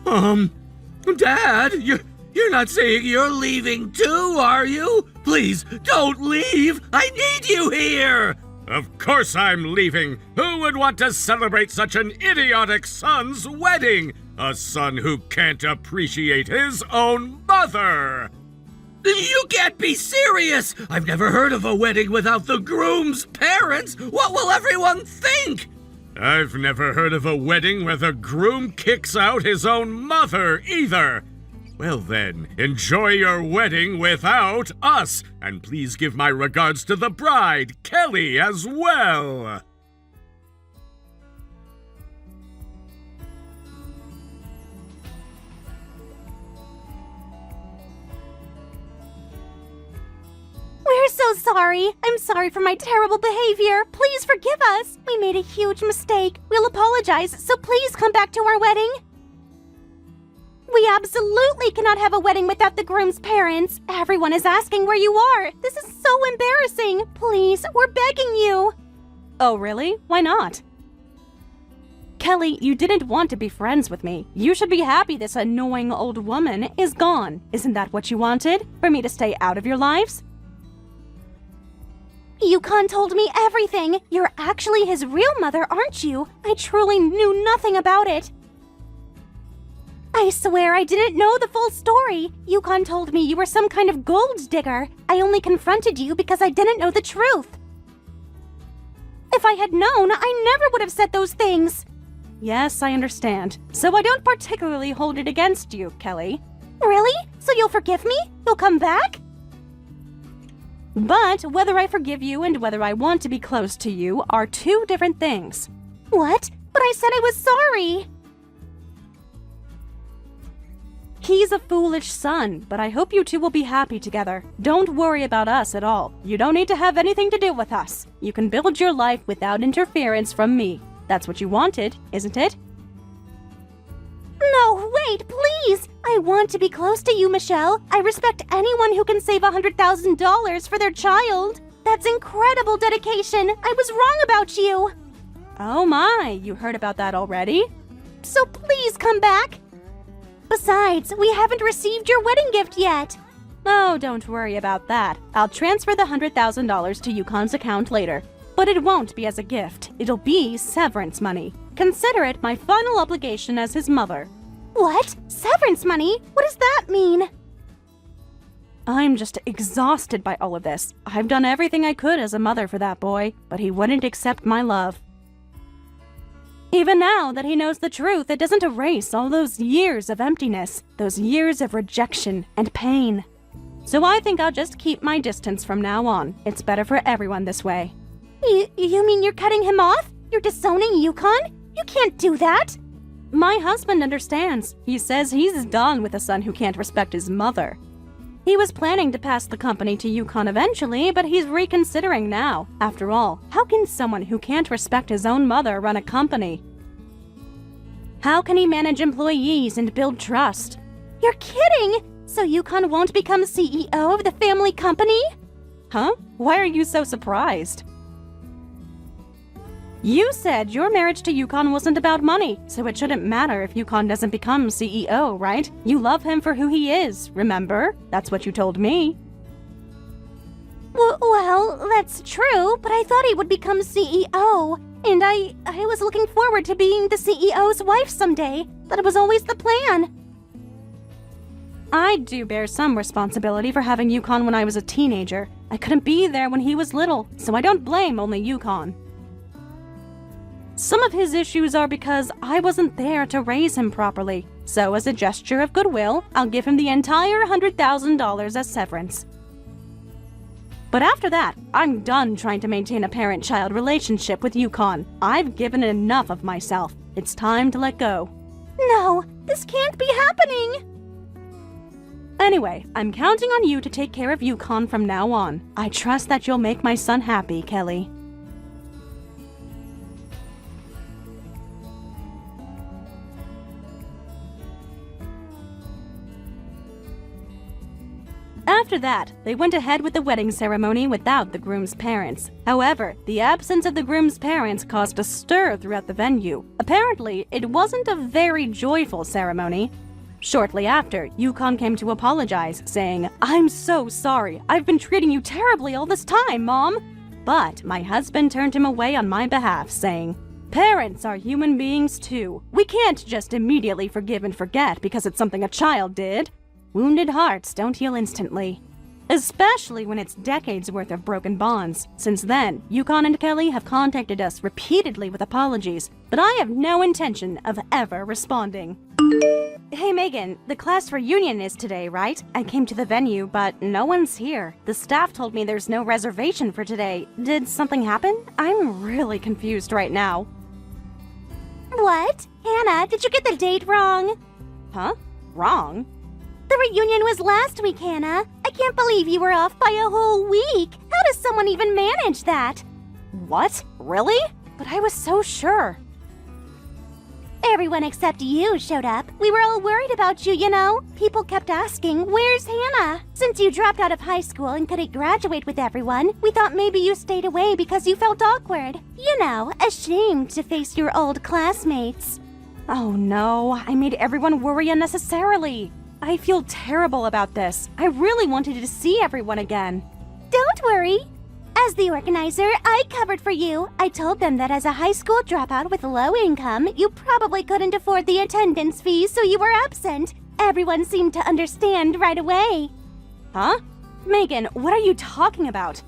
Dad, you're not saying you're leaving too, are you? Please, don't leave. I need you here. Of course I'm leaving. Who would want to celebrate such an idiotic son's wedding? A son who can't appreciate his own mother. You can't be serious! I've never heard of a wedding without the groom's parents! What will everyone think? I've never heard of a wedding where the groom kicks out his own mother, either. Well then, enjoy your wedding without us, and please give my regards to the bride, Kelly, as well. We're so sorry. I'm sorry for my terrible behavior. Please forgive us. We made a huge mistake. We'll apologize, so please come back to our wedding. We absolutely cannot have a wedding without the groom's parents. Everyone is asking where you are. This is so embarrassing. Please, we're begging you. Oh, really? Why not? Kelly, you didn't want to be friends with me. You should be happy this annoying old woman is gone. Isn't that what you wanted? For me to stay out of your lives? Yukon told me everything. You're actually his real mother, aren't you? I truly knew nothing about it. I swear I didn't know the full story. Yukon told me you were some kind of gold digger. I only confronted you because I didn't know the truth. If I had known, I never would have said those things. Yes, I understand. So I don't particularly hold it against you, Kelly. Really? So you'll forgive me? You'll come back? But whether I forgive you and whether I want to be close to you are two different things. What? But I said I was sorry. He's a foolish son, but I hope you two will be happy together. Don't worry about us at all. You don't need to have anything to do with us. You can build your life without interference from me. That's what you wanted, isn't it? No, wait, please! I want to be close to you, Michelle. I respect anyone who can save $100,000 for their child. That's incredible dedication. I was wrong about you. Oh my, you heard about that already? So please come back. Besides, we haven't received your wedding gift yet. Oh, don't worry about that. I'll transfer the $100,000 to Yukon's account later. But it won't be as a gift. It'll be severance money. Consider it my final obligation as his mother. What? Severance money? What does that mean? I'm just exhausted by all of this. I've done everything I could as a mother for that boy, but he wouldn't accept my love. Even now that he knows the truth, it doesn't erase all those years of emptiness, those years of rejection and pain. So I think I'll just keep my distance from now on. It's better for everyone this way. You mean you're cutting him off? You're disowning Yukon? You can't do that! My husband understands. He says he's done with a son who can't respect his mother. He was planning to pass the company to Yukon eventually, but he's reconsidering now. After all, how can someone who can't respect his own mother run a company? How can he manage employees and build trust? You're kidding! So Yukon won't become CEO of the family company? Huh? Why are you so surprised? You said your marriage to Yukon wasn't about money, so it shouldn't matter if Yukon doesn't become CEO, right? You love him for who he is, remember? That's what you told me. Well, that's true, but I thought he would become CEO. And I was looking forward to being the CEO's wife someday. That was always the plan. I do bear some responsibility for having Yukon when I was a teenager. I couldn't be there when he was little, so I don't blame only Yukon. Some of his issues are because I wasn't there to raise him properly. So as a gesture of goodwill, I'll give him the entire $100,000 as severance. But after that, I'm done trying to maintain a parent-child relationship with Yukon. I've given enough of myself. It's time to let go. No, this can't be happening! Anyway, I'm counting on you to take care of Yukon from now on. I trust that you'll make my son happy, Kelly. After that, they went ahead with the wedding ceremony without the groom's parents. However, the absence of the groom's parents caused a stir throughout the venue. Apparently, it wasn't a very joyful ceremony. Shortly after, Yukon came to apologize, saying, "I'm so sorry. I've been treating you terribly all this time, Mom." But my husband turned him away on my behalf, saying, "Parents are human beings too. We can't just immediately forgive and forget because it's something a child did. Wounded hearts don't heal instantly. Especially when it's decades worth of broken bonds. Since then, Yukon and Kelly have contacted us repeatedly with apologies, but I have no intention of ever responding." Hey Megan, the class reunion is today, right? I came to the venue, but no one's here. The staff told me there's no reservation for today. Did something happen? I'm really confused right now. What? Hannah, did you get the date wrong? Huh? Wrong? The reunion was last week, Hannah. I can't believe you were off by a whole week. How does someone even manage that? What? Really? But I was so sure. Everyone except you showed up. We were all worried about you, you know. People kept asking, "Where's Hannah?" Since you dropped out of high school and couldn't graduate with everyone, we thought maybe you stayed away because you felt awkward. You know, ashamed to face your old classmates. Oh no, I made everyone worry unnecessarily. I feel terrible about this. I really wanted to see everyone again. Don't worry. As the organizer, I covered for you. I told them that as a high school dropout with low income, you probably couldn't afford the attendance fees, so you were absent. Everyone seemed to understand right away. Huh? Megan, what are you talking about?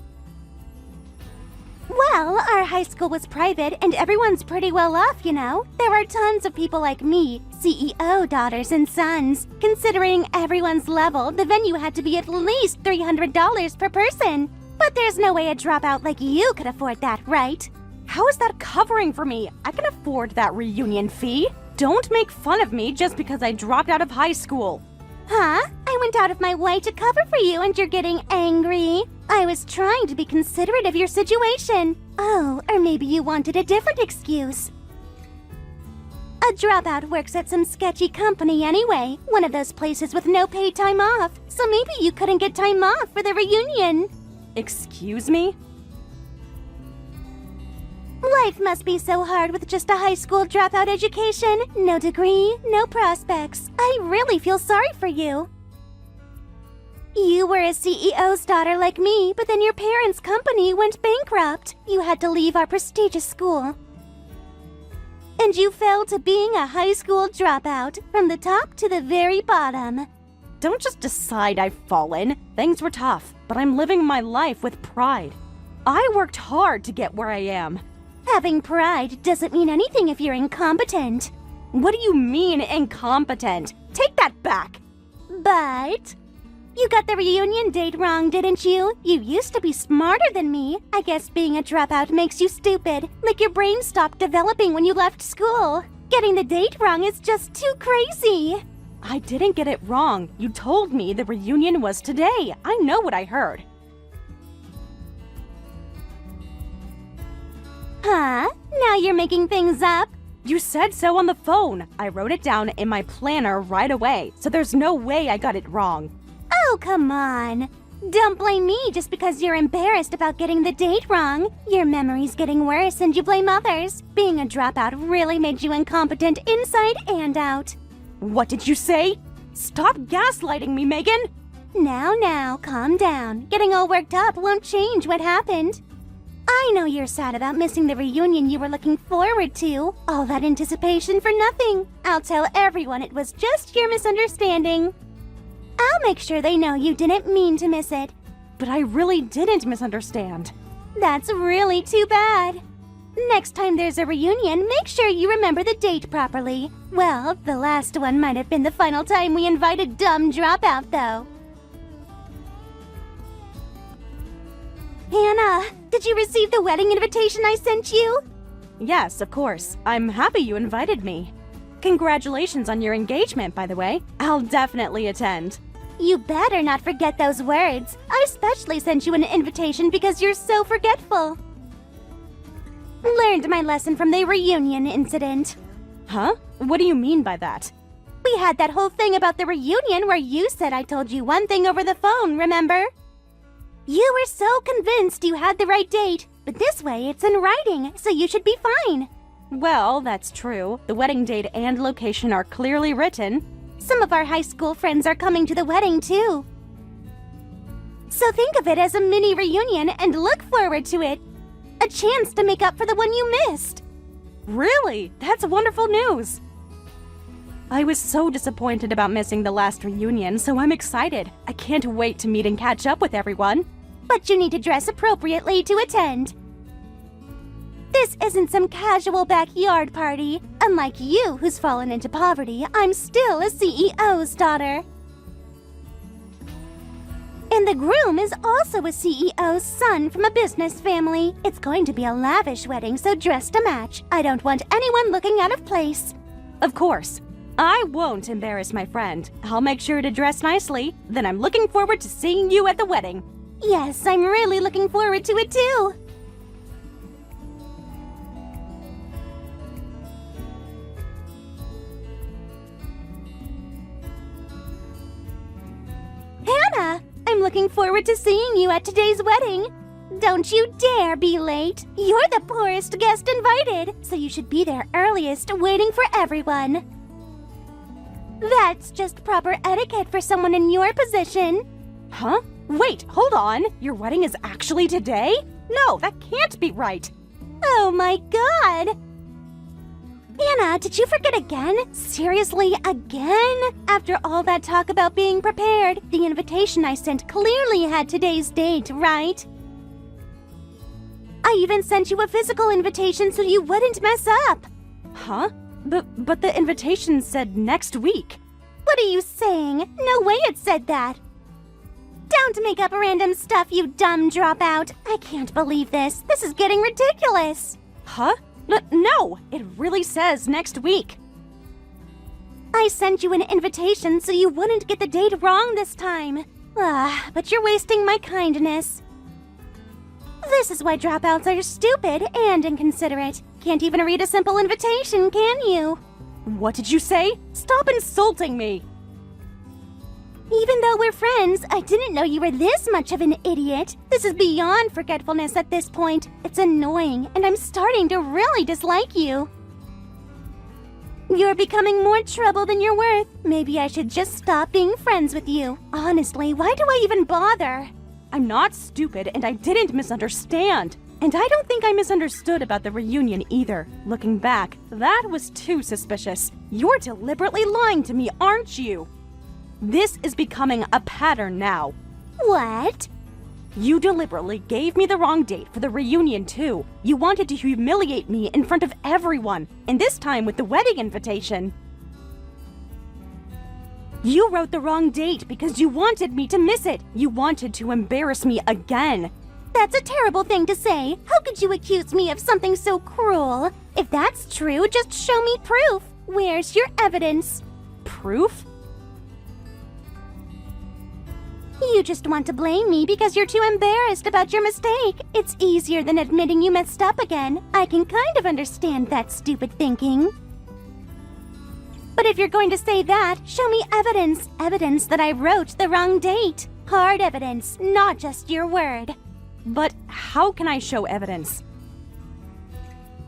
Well, our high school was private and everyone's pretty well off, you know. There are tons of people like me, CEO daughters and sons. Considering everyone's level, the venue had to be at least $300 per person. But there's no way a dropout like you could afford that, right? How is that covering for me? I can afford that reunion fee. Don't make fun of me just because I dropped out of high school. Huh? I went out of my way to cover for you and you're getting angry. I was trying to be considerate of your situation. Oh, or maybe you wanted a different excuse. A dropout works at some sketchy company anyway, one of those places with no paid time off. So maybe you couldn't get time off for the reunion. Excuse me? Life must be so hard with just a high school dropout education. No degree, no prospects. I really feel sorry for you. You were a CEO's daughter like me, but then your parents' company went bankrupt. You had to leave our prestigious school. And you fell to being a high school dropout, from the top to the very bottom. Don't just decide I've fallen. Things were tough, but I'm living my life with pride. I worked hard to get where I am. Having pride doesn't mean anything if you're incompetent. What do you mean, incompetent? Take that back! But you got the reunion date wrong, didn't you? You used to be smarter than me. I guess being a dropout makes you stupid. Like your brain stopped developing when you left school. Getting the date wrong is just too crazy. I didn't get it wrong. You told me the reunion was today. I know what I heard. Huh? Now you're making things up? You said so on the phone. I wrote it down in my planner right away, so there's no way I got it wrong. Oh, come on. Don't blame me just because you're embarrassed about getting the date wrong. Your memory's getting worse and you blame others. Being a dropout really made you incompetent inside and out. What did you say? Stop gaslighting me, Megan! Now, calm down. Getting all worked up won't change what happened. I know you're sad about missing the reunion you were looking forward to. All that anticipation for nothing. I'll tell everyone it was just your misunderstanding. I'll make sure they know you didn't mean to miss it. But I really didn't misunderstand. That's really too bad. Next time there's a reunion, make sure you remember the date properly. Well, the last one might have been the final time we invited Dumb Dropout, though. Hannah, did you receive the wedding invitation I sent you? Yes, of course. I'm happy you invited me. Congratulations on your engagement, by the way. I'll definitely attend. You better not forget those words. I especially sent you an invitation because you're so forgetful. Learned my lesson from the reunion incident. Huh? What do you mean by that? We had that whole thing about the reunion where you said I told you one thing over the phone, remember? You were so convinced you had the right date, but this way it's in writing, so you should be fine. Well, that's true. The wedding date and location are clearly written. Some of our high school friends are coming to the wedding, too. So think of it as a mini reunion and look forward to it. A chance to make up for the one you missed. Really? That's wonderful news. I was so disappointed about missing the last reunion, so I'm excited. I can't wait to meet and catch up with everyone. But you need to dress appropriately to attend. This isn't some casual backyard party. Unlike you, who's fallen into poverty, I'm still a CEO's daughter. And the groom is also a CEO's son from a business family. It's going to be a lavish wedding, so dress to match. I don't want anyone looking out of place. Of course. I won't embarrass my friend. I'll make sure to dress nicely. Then I'm looking forward to seeing you at the wedding. Yes, I'm really looking forward to it too. Hannah, I'm looking forward to seeing you at today's wedding. Don't you dare be late. You're the poorest guest invited, so you should be there earliest, waiting for everyone. That's just proper etiquette for someone in your position. Huh? Wait, hold on. Your wedding is actually today? No, that can't be right. Oh my god! Hannah, did you forget again? Seriously, again? After all that talk about being prepared, the invitation I sent clearly had today's date, right? I even sent you a physical invitation so you wouldn't mess up. Huh? But the invitation said next week. What are you saying? No way it said that. Don't make up random stuff, you dumb dropout. I can't believe this. This is getting ridiculous. Huh? No! It really says next week. I sent you an invitation so you wouldn't get the date wrong this time. But you're wasting my kindness. This is why dropouts are stupid and inconsiderate. Can't even read a simple invitation, can you? What did you say? Stop insulting me! Even though we're friends, I didn't know you were this much of an idiot. This is beyond forgetfulness at this point. It's annoying, and I'm starting to really dislike you. You're becoming more trouble than you're worth. Maybe I should just stop being friends with you. Honestly, why do I even bother? I'm not stupid, and I didn't misunderstand. And I don't think I misunderstood about the reunion either. Looking back, that was too suspicious. You're deliberately lying to me, aren't you? This is becoming a pattern now. What? You deliberately gave me the wrong date for the reunion, too. You wanted to humiliate me in front of everyone, and this time with the wedding invitation. You wrote the wrong date because you wanted me to miss it. You wanted to embarrass me again. That's a terrible thing to say. How could you accuse me of something so cruel? If that's true, just show me proof. Where's your evidence? Proof? You just want to blame me because you're too embarrassed about your mistake. It's easier than admitting you messed up again. I can kind of understand that stupid thinking. But if you're going to say that, show me evidence. Evidence that I wrote the wrong date. Hard evidence, not just your word. But how can I show evidence?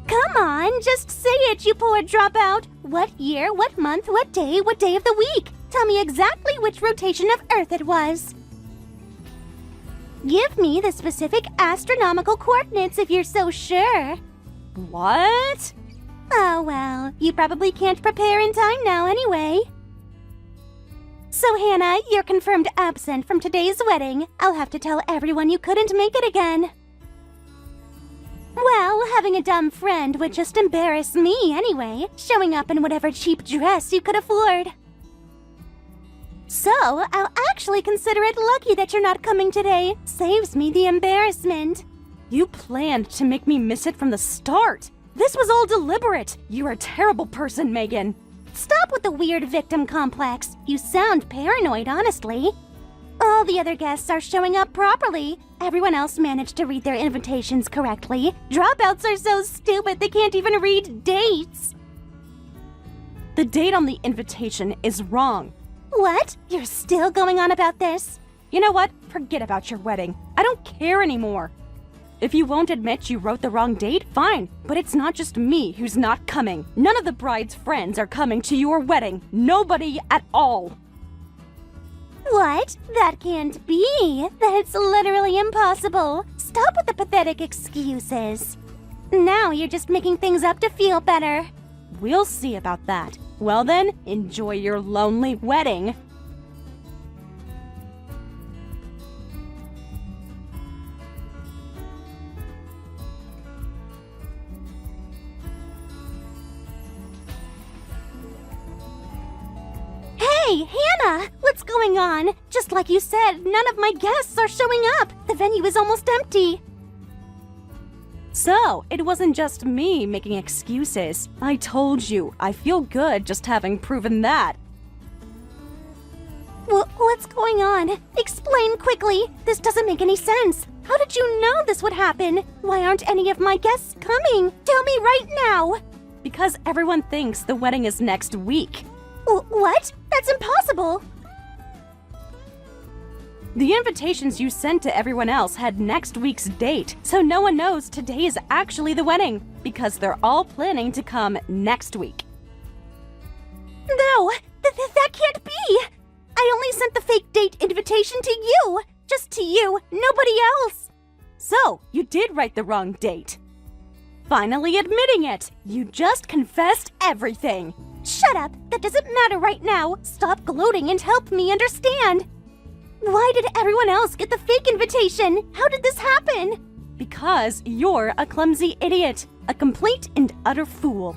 Come on, just say it, you poor dropout. What year, what month, what day of the week? Tell me exactly which rotation of Earth it was. Give me the specific astronomical coordinates if you're so sure. What? Oh well, you probably can't prepare in time now anyway. So Hannah, you're confirmed absent from today's wedding. I'll have to tell everyone you couldn't make it again. Well, having a dumb friend would just embarrass me anyway, showing up in whatever cheap dress you could afford. So, I'll actually consider it lucky that you're not coming today. Saves me the embarrassment. You planned to make me miss it from the start. This was all deliberate. You're a terrible person, Megan. Stop with the weird victim complex. You sound paranoid, honestly. All the other guests are showing up properly. Everyone else managed to read their invitations correctly. Dropouts are so stupid they can't even read dates. The date on the invitation is wrong. What? You're still going on about this? You know what? Forget about your wedding. I don't care anymore. If you won't admit you wrote the wrong date, fine. But it's not just me who's not coming. None of the bride's friends are coming to your wedding. Nobody at all. What? That can't be. That's literally impossible. Stop with the pathetic excuses. Now you're just making things up to feel better. We'll see about that. Well then, enjoy your lonely wedding. Hey, Hannah! What's going on? Just like you said, none of my guests are showing up. The venue is almost empty. So, it wasn't just me making excuses. I told you, I feel good just having proven that. What's going on? Explain quickly. This doesn't make any sense. How did you know this would happen? Why aren't any of my guests coming? Tell me right now. Because everyone thinks the wedding is next week. What? That's impossible. The invitations you sent to everyone else had next week's date, so no one knows today is actually the wedding, because they're all planning to come next week. No, that can't be. I only sent the fake date invitation to you. Just to you, nobody else. So, you did write the wrong date. Finally admitting it. You just confessed everything. Shut up. That doesn't matter right now. Stop gloating and help me understand. Why did everyone else get the fake invitation? How did this happen? Because because you're a clumsy idiot, a complete and utter fool.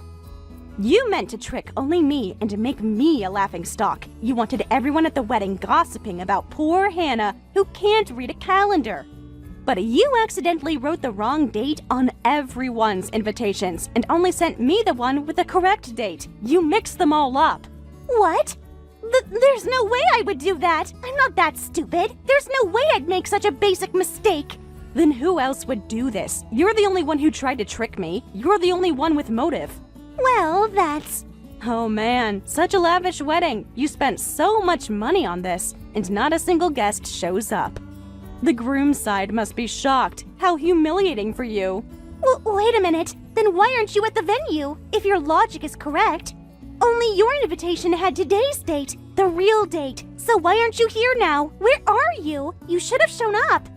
You meant to trick only me and to make me a laughingstock. You wanted everyone at the wedding gossiping about poor Hannah, who can't read a calendar. But you accidentally wrote the wrong date on everyone's invitations and only sent me the one with the correct date. You mixed them all up. What? There's no way I would do that. I'm not that stupid. There's no way I'd make such a basic mistake. Then who else would do this? You're the only one who tried to trick me. You're the only one with motive. Well, that's... Oh man, such a lavish wedding. You spent so much money on this, and not a single guest shows up. The groom's side must be shocked. How humiliating for you. Wait a minute. Then why aren't you at the venue? If your logic is correct. Only your invitation had today's date, the real date. So why aren't you here now? Where are you? You should have shown up.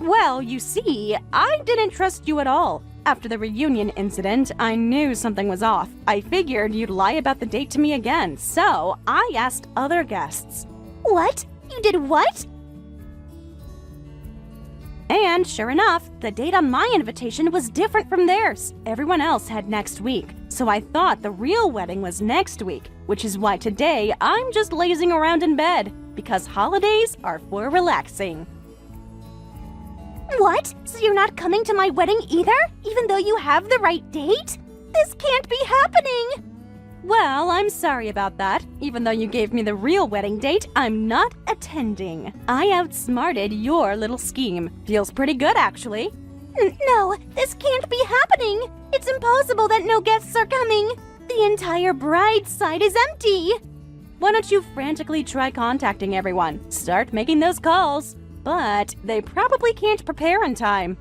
Well, you see, I didn't trust you at all. After the reunion incident, I knew something was off. I figured you'd lie about the date to me again, so I asked other guests. What? You did what? And sure enough, the date on my invitation was different from theirs. Everyone else had next week, so I thought the real wedding was next week, which is why today I'm just lazing around in bed, because holidays are for relaxing. What? So you're not coming to my wedding either? Even though you have the right date? This can't be happening! Well, I'm sorry about that. Even though you gave me the real wedding date, I'm not attending. I outsmarted your little scheme. Feels pretty good, actually. No, this can't be happening! It's impossible that no guests are coming! The entire bride's side is empty! Why don't you frantically try contacting everyone? Start making those calls. But they probably can't prepare in time.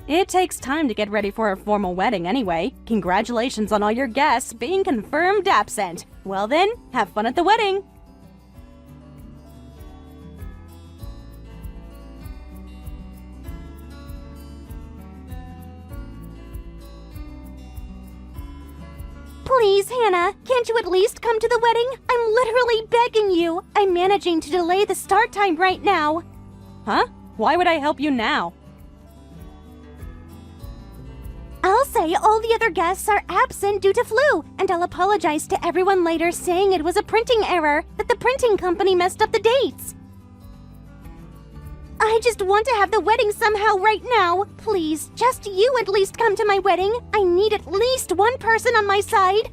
It takes time to get ready for a formal wedding anyway. Congratulations on all your guests being confirmed absent. Well then, have fun at the wedding. Please, Hannah, can't you at least come to the wedding? I'm literally begging you. I'm managing to delay the start time right now. Huh? Why would I help you now? I'll say all the other guests are absent due to flu, and I'll apologize to everyone later saying it was a printing error, that the printing company messed up the dates. I just want to have the wedding somehow right now. Please, just you at least come to my wedding. I need at least one person on my side.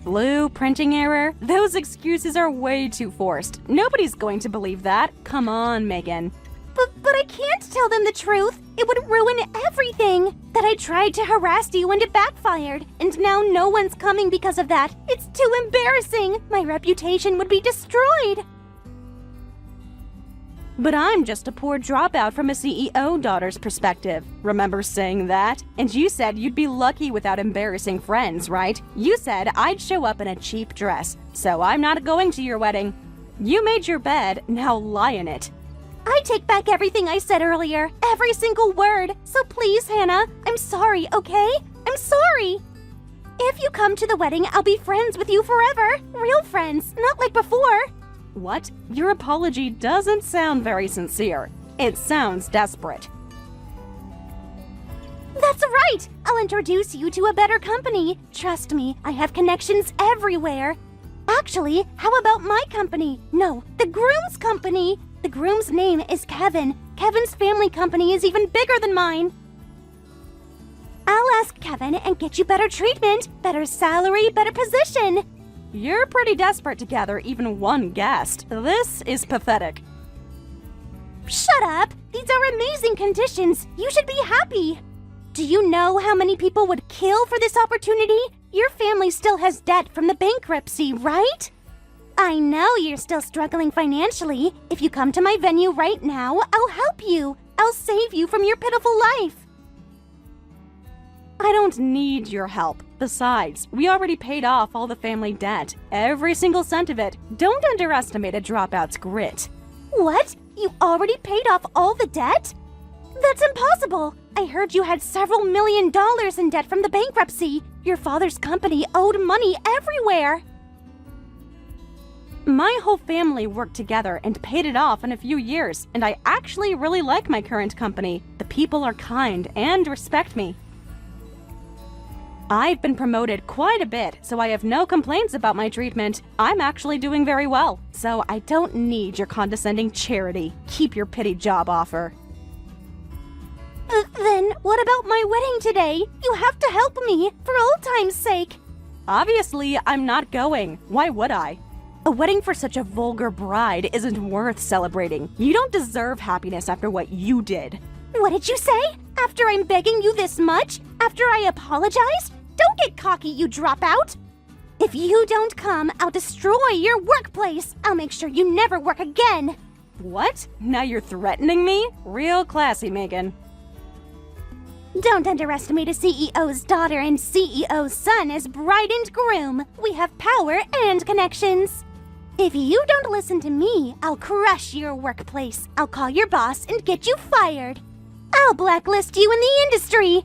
Flu, printing error? Those excuses are way too forced. Nobody's going to believe that. Come on, Megan. But I can't tell them the truth. It would ruin everything. That I tried to harass you and it backfired. And now no one's coming because of that. It's too embarrassing. My reputation would be destroyed. But I'm just a poor dropout from a CEO daughter's perspective. Remember saying that? And you said you'd be lucky without embarrassing friends, right? You said I'd show up in a cheap dress, so I'm not going to your wedding. You made your bed, now lie in it. I take back everything I said earlier, every single word. So please, Hannah, I'm sorry, okay? I'm sorry. If you come to the wedding, I'll be friends with you forever. Real friends, not like before. What? Your apology doesn't sound very sincere. It sounds desperate. That's right! I'll introduce you to a better company. Trust me, I have connections everywhere. Actually, how about my company? No, the groom's company. The groom's name is Kevin. Kevin's family company is even bigger than mine. I'll ask Kevin and get you better treatment, better salary, better position. You're pretty desperate to gather even one guest. This is pathetic. Shut up! These are amazing conditions. You should be happy. Do you know how many people would kill for this opportunity? Your family still has debt from the bankruptcy, right? I know you're still struggling financially. If you come to my venue right now, I'll help you. I'll save you from your pitiful life. I don't need your help. Besides, we already paid off all the family debt. Every single cent of it. Don't underestimate a dropout's grit. What? You already paid off all the debt? That's impossible. I heard you had several $1 million in debt from the bankruptcy. Your father's company owed money everywhere. My whole family worked together and paid it off in a few years, and I actually really like my current company. The people are kind and respect me. I've been promoted quite a bit, so I have no complaints about my treatment. I'm actually doing very well, so I don't need your condescending charity. Keep your pity job offer. Then what about my wedding today? You have to help me, for old time's sake. Obviously, I'm not going. Why would I? A wedding for such a vulgar bride isn't worth celebrating. You don't deserve happiness after what you did. What did you say? After I'm begging you this much? After I apologized? Don't get cocky, you dropout! If you don't come, I'll destroy your workplace. I'll make sure you never work again. What? Now you're threatening me? Real classy, Megan. Don't underestimate a CEO's daughter and CEO's son as bride and groom. We have power and connections. If you don't listen to me, I'll crush your workplace. I'll call your boss and get you fired. I'll blacklist you in the industry.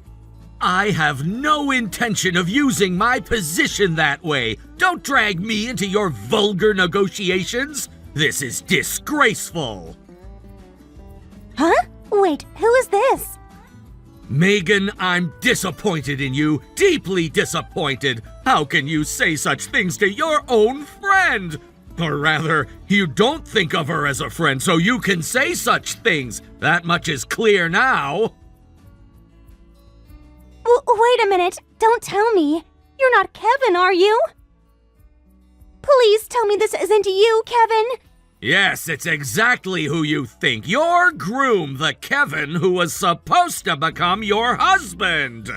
I have no intention of using my position that way. Don't drag me into your vulgar negotiations. This is disgraceful. Huh? Wait, who is this? Megan, I'm disappointed in you. Deeply disappointed. How can you say such things to your own friend? Or rather, you don't think of her as a friend, so you can say such things. That much is clear now. Wait a minute. Don't tell me. You're not Kevin, are you? Please tell me this isn't you, Kevin. Yes, it's exactly who you think. Your groom, the Kevin who was supposed to become your husband.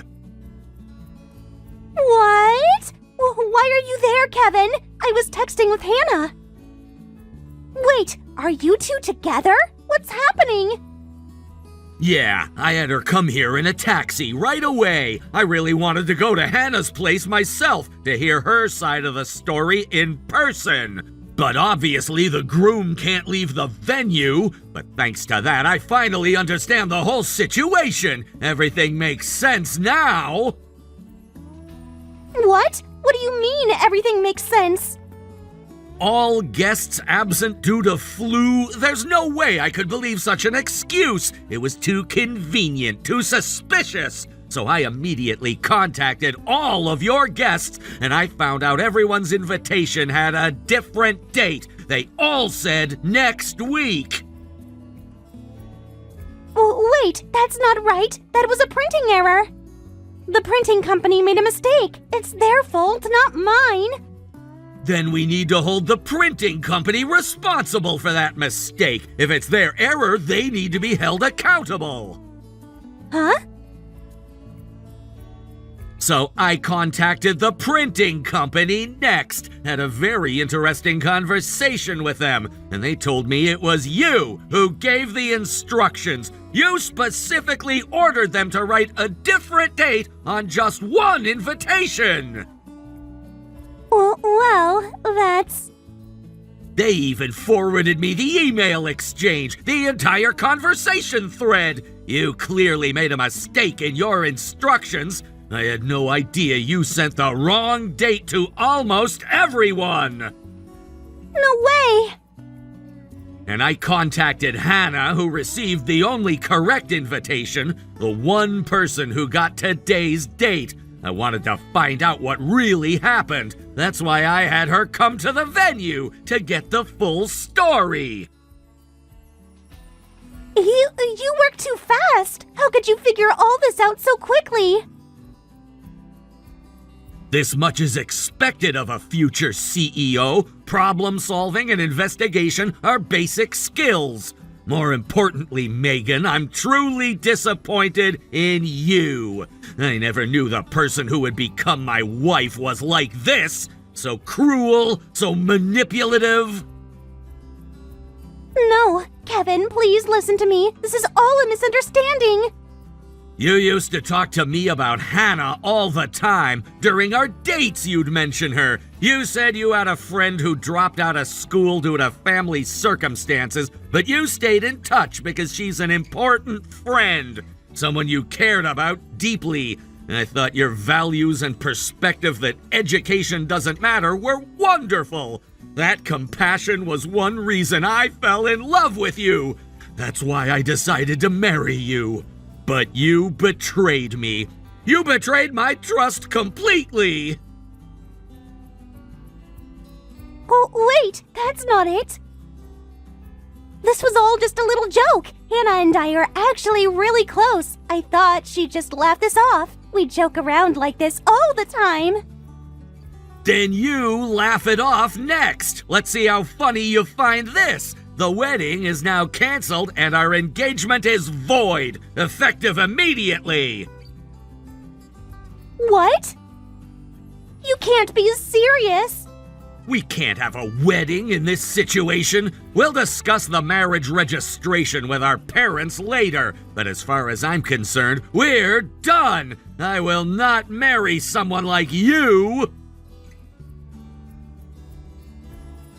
What? Why are you there, Kevin? I was texting with Hannah. Wait, are you two together? What's happening? Yeah, I had her come here in a taxi right away. I really wanted to go to Hannah's place myself to hear her side of the story in person. But obviously the groom can't leave the venue. But thanks to that, I finally understand the whole situation. Everything makes sense now. What? What do you mean everything makes sense? All guests absent due to flu? There's no way I could believe such an excuse. It was too convenient, too suspicious. So I immediately contacted all of your guests, and I found out everyone's invitation had a different date. They all said next week. Wait, that's not right. That was a printing error. The printing company made a mistake. It's their fault, not mine. Then we need to hold the printing company responsible for that mistake. If it's their error, they need to be held accountable. Huh? So I contacted the printing company next, had a very interesting conversation with them, and they told me it was you who gave the instructions. You specifically ordered them to write a different date on just one invitation. Well, that's... They even forwarded me the email exchange, the entire conversation thread. You clearly made a mistake in your instructions. I had no idea you sent the wrong date to almost everyone. No way! And I contacted Hannah, who received the only correct invitation, the one person who got today's date. I wanted to find out what really happened. That's why I had her come to the venue to get the full story. You worked too fast. How could you figure all this out so quickly? This much is expected of a future CEO. Problem solving and investigation are basic skills. More importantly, Megan, I'm truly disappointed in you. I never knew the person who would become my wife was like this. So cruel, so manipulative. No, Kevin, please listen to me. This is all a misunderstanding. You used to talk to me about Hannah all the time. During our dates, you'd mention her. You said you had a friend who dropped out of school due to family circumstances, but you stayed in touch because she's an important friend, someone you cared about deeply. And I thought your values and perspective that education doesn't matter were wonderful. That compassion was one reason I fell in love with you. That's why I decided to marry you. But you betrayed me. You betrayed my trust completely. Oh, wait, that's not it. This was all just a little joke. Hannah and I are actually really close. I thought she'd just laugh this off. We joke around like this all the time. Then you laugh it off next. Let's see how funny you find this. The wedding is now canceled and our engagement is void, effective immediately. What? You can't be serious. We can't have a wedding in this situation. We'll discuss the marriage registration with our parents later, but as far as I'm concerned, we're done. I will not marry someone like you.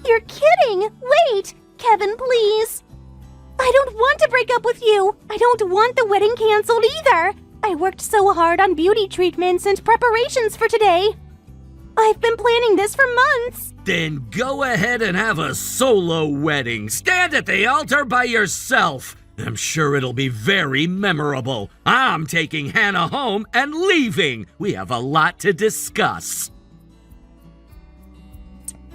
You're kidding! Wait! Kevin, please! I don't want to break up with you! I don't want the wedding canceled either! I worked so hard on beauty treatments and preparations for today! I've been planning this for months! Then go ahead and have a solo wedding. Stand at the altar by yourself. I'm sure it'll be very memorable. I'm taking Hannah home and leaving. We have a lot to discuss.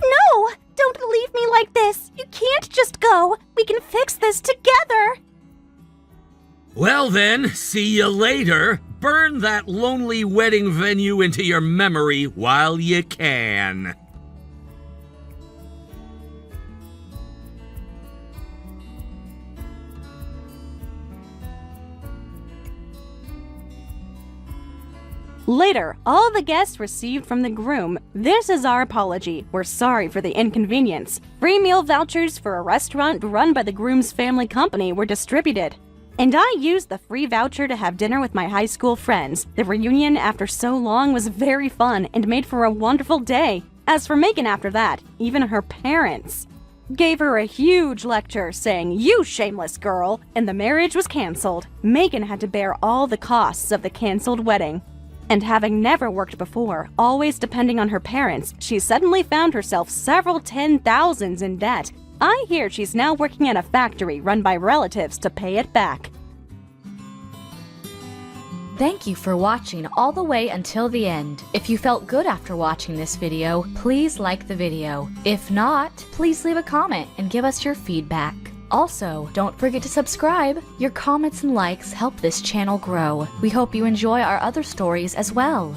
No! Don't leave me like this! You can't just go! We can fix this together! Well then, see you later. Burn that lonely wedding venue into your memory while you can. Later, all the guests received from the groom, "This is our apology. We're sorry for the inconvenience." Free meal vouchers for a restaurant run by the groom's family company were distributed. And I used the free voucher to have dinner with my high school friends. The reunion after so long was very fun and made for a wonderful day. As for Megan after that, even her parents gave her a huge lecture saying, "You shameless girl," and the marriage was canceled. Megan had to bear all the costs of the canceled wedding. And having never worked before, always depending on her parents, she suddenly found herself several 10,000s in debt. I hear she's now working at a factory run by relatives to pay it back. Thank you for watching all the way until the end. If you felt good after watching this video, please like the video. If not, please leave a comment and give us your feedback. Also, don't forget to subscribe. Your comments and likes help this channel grow. We hope you enjoy our other stories as well.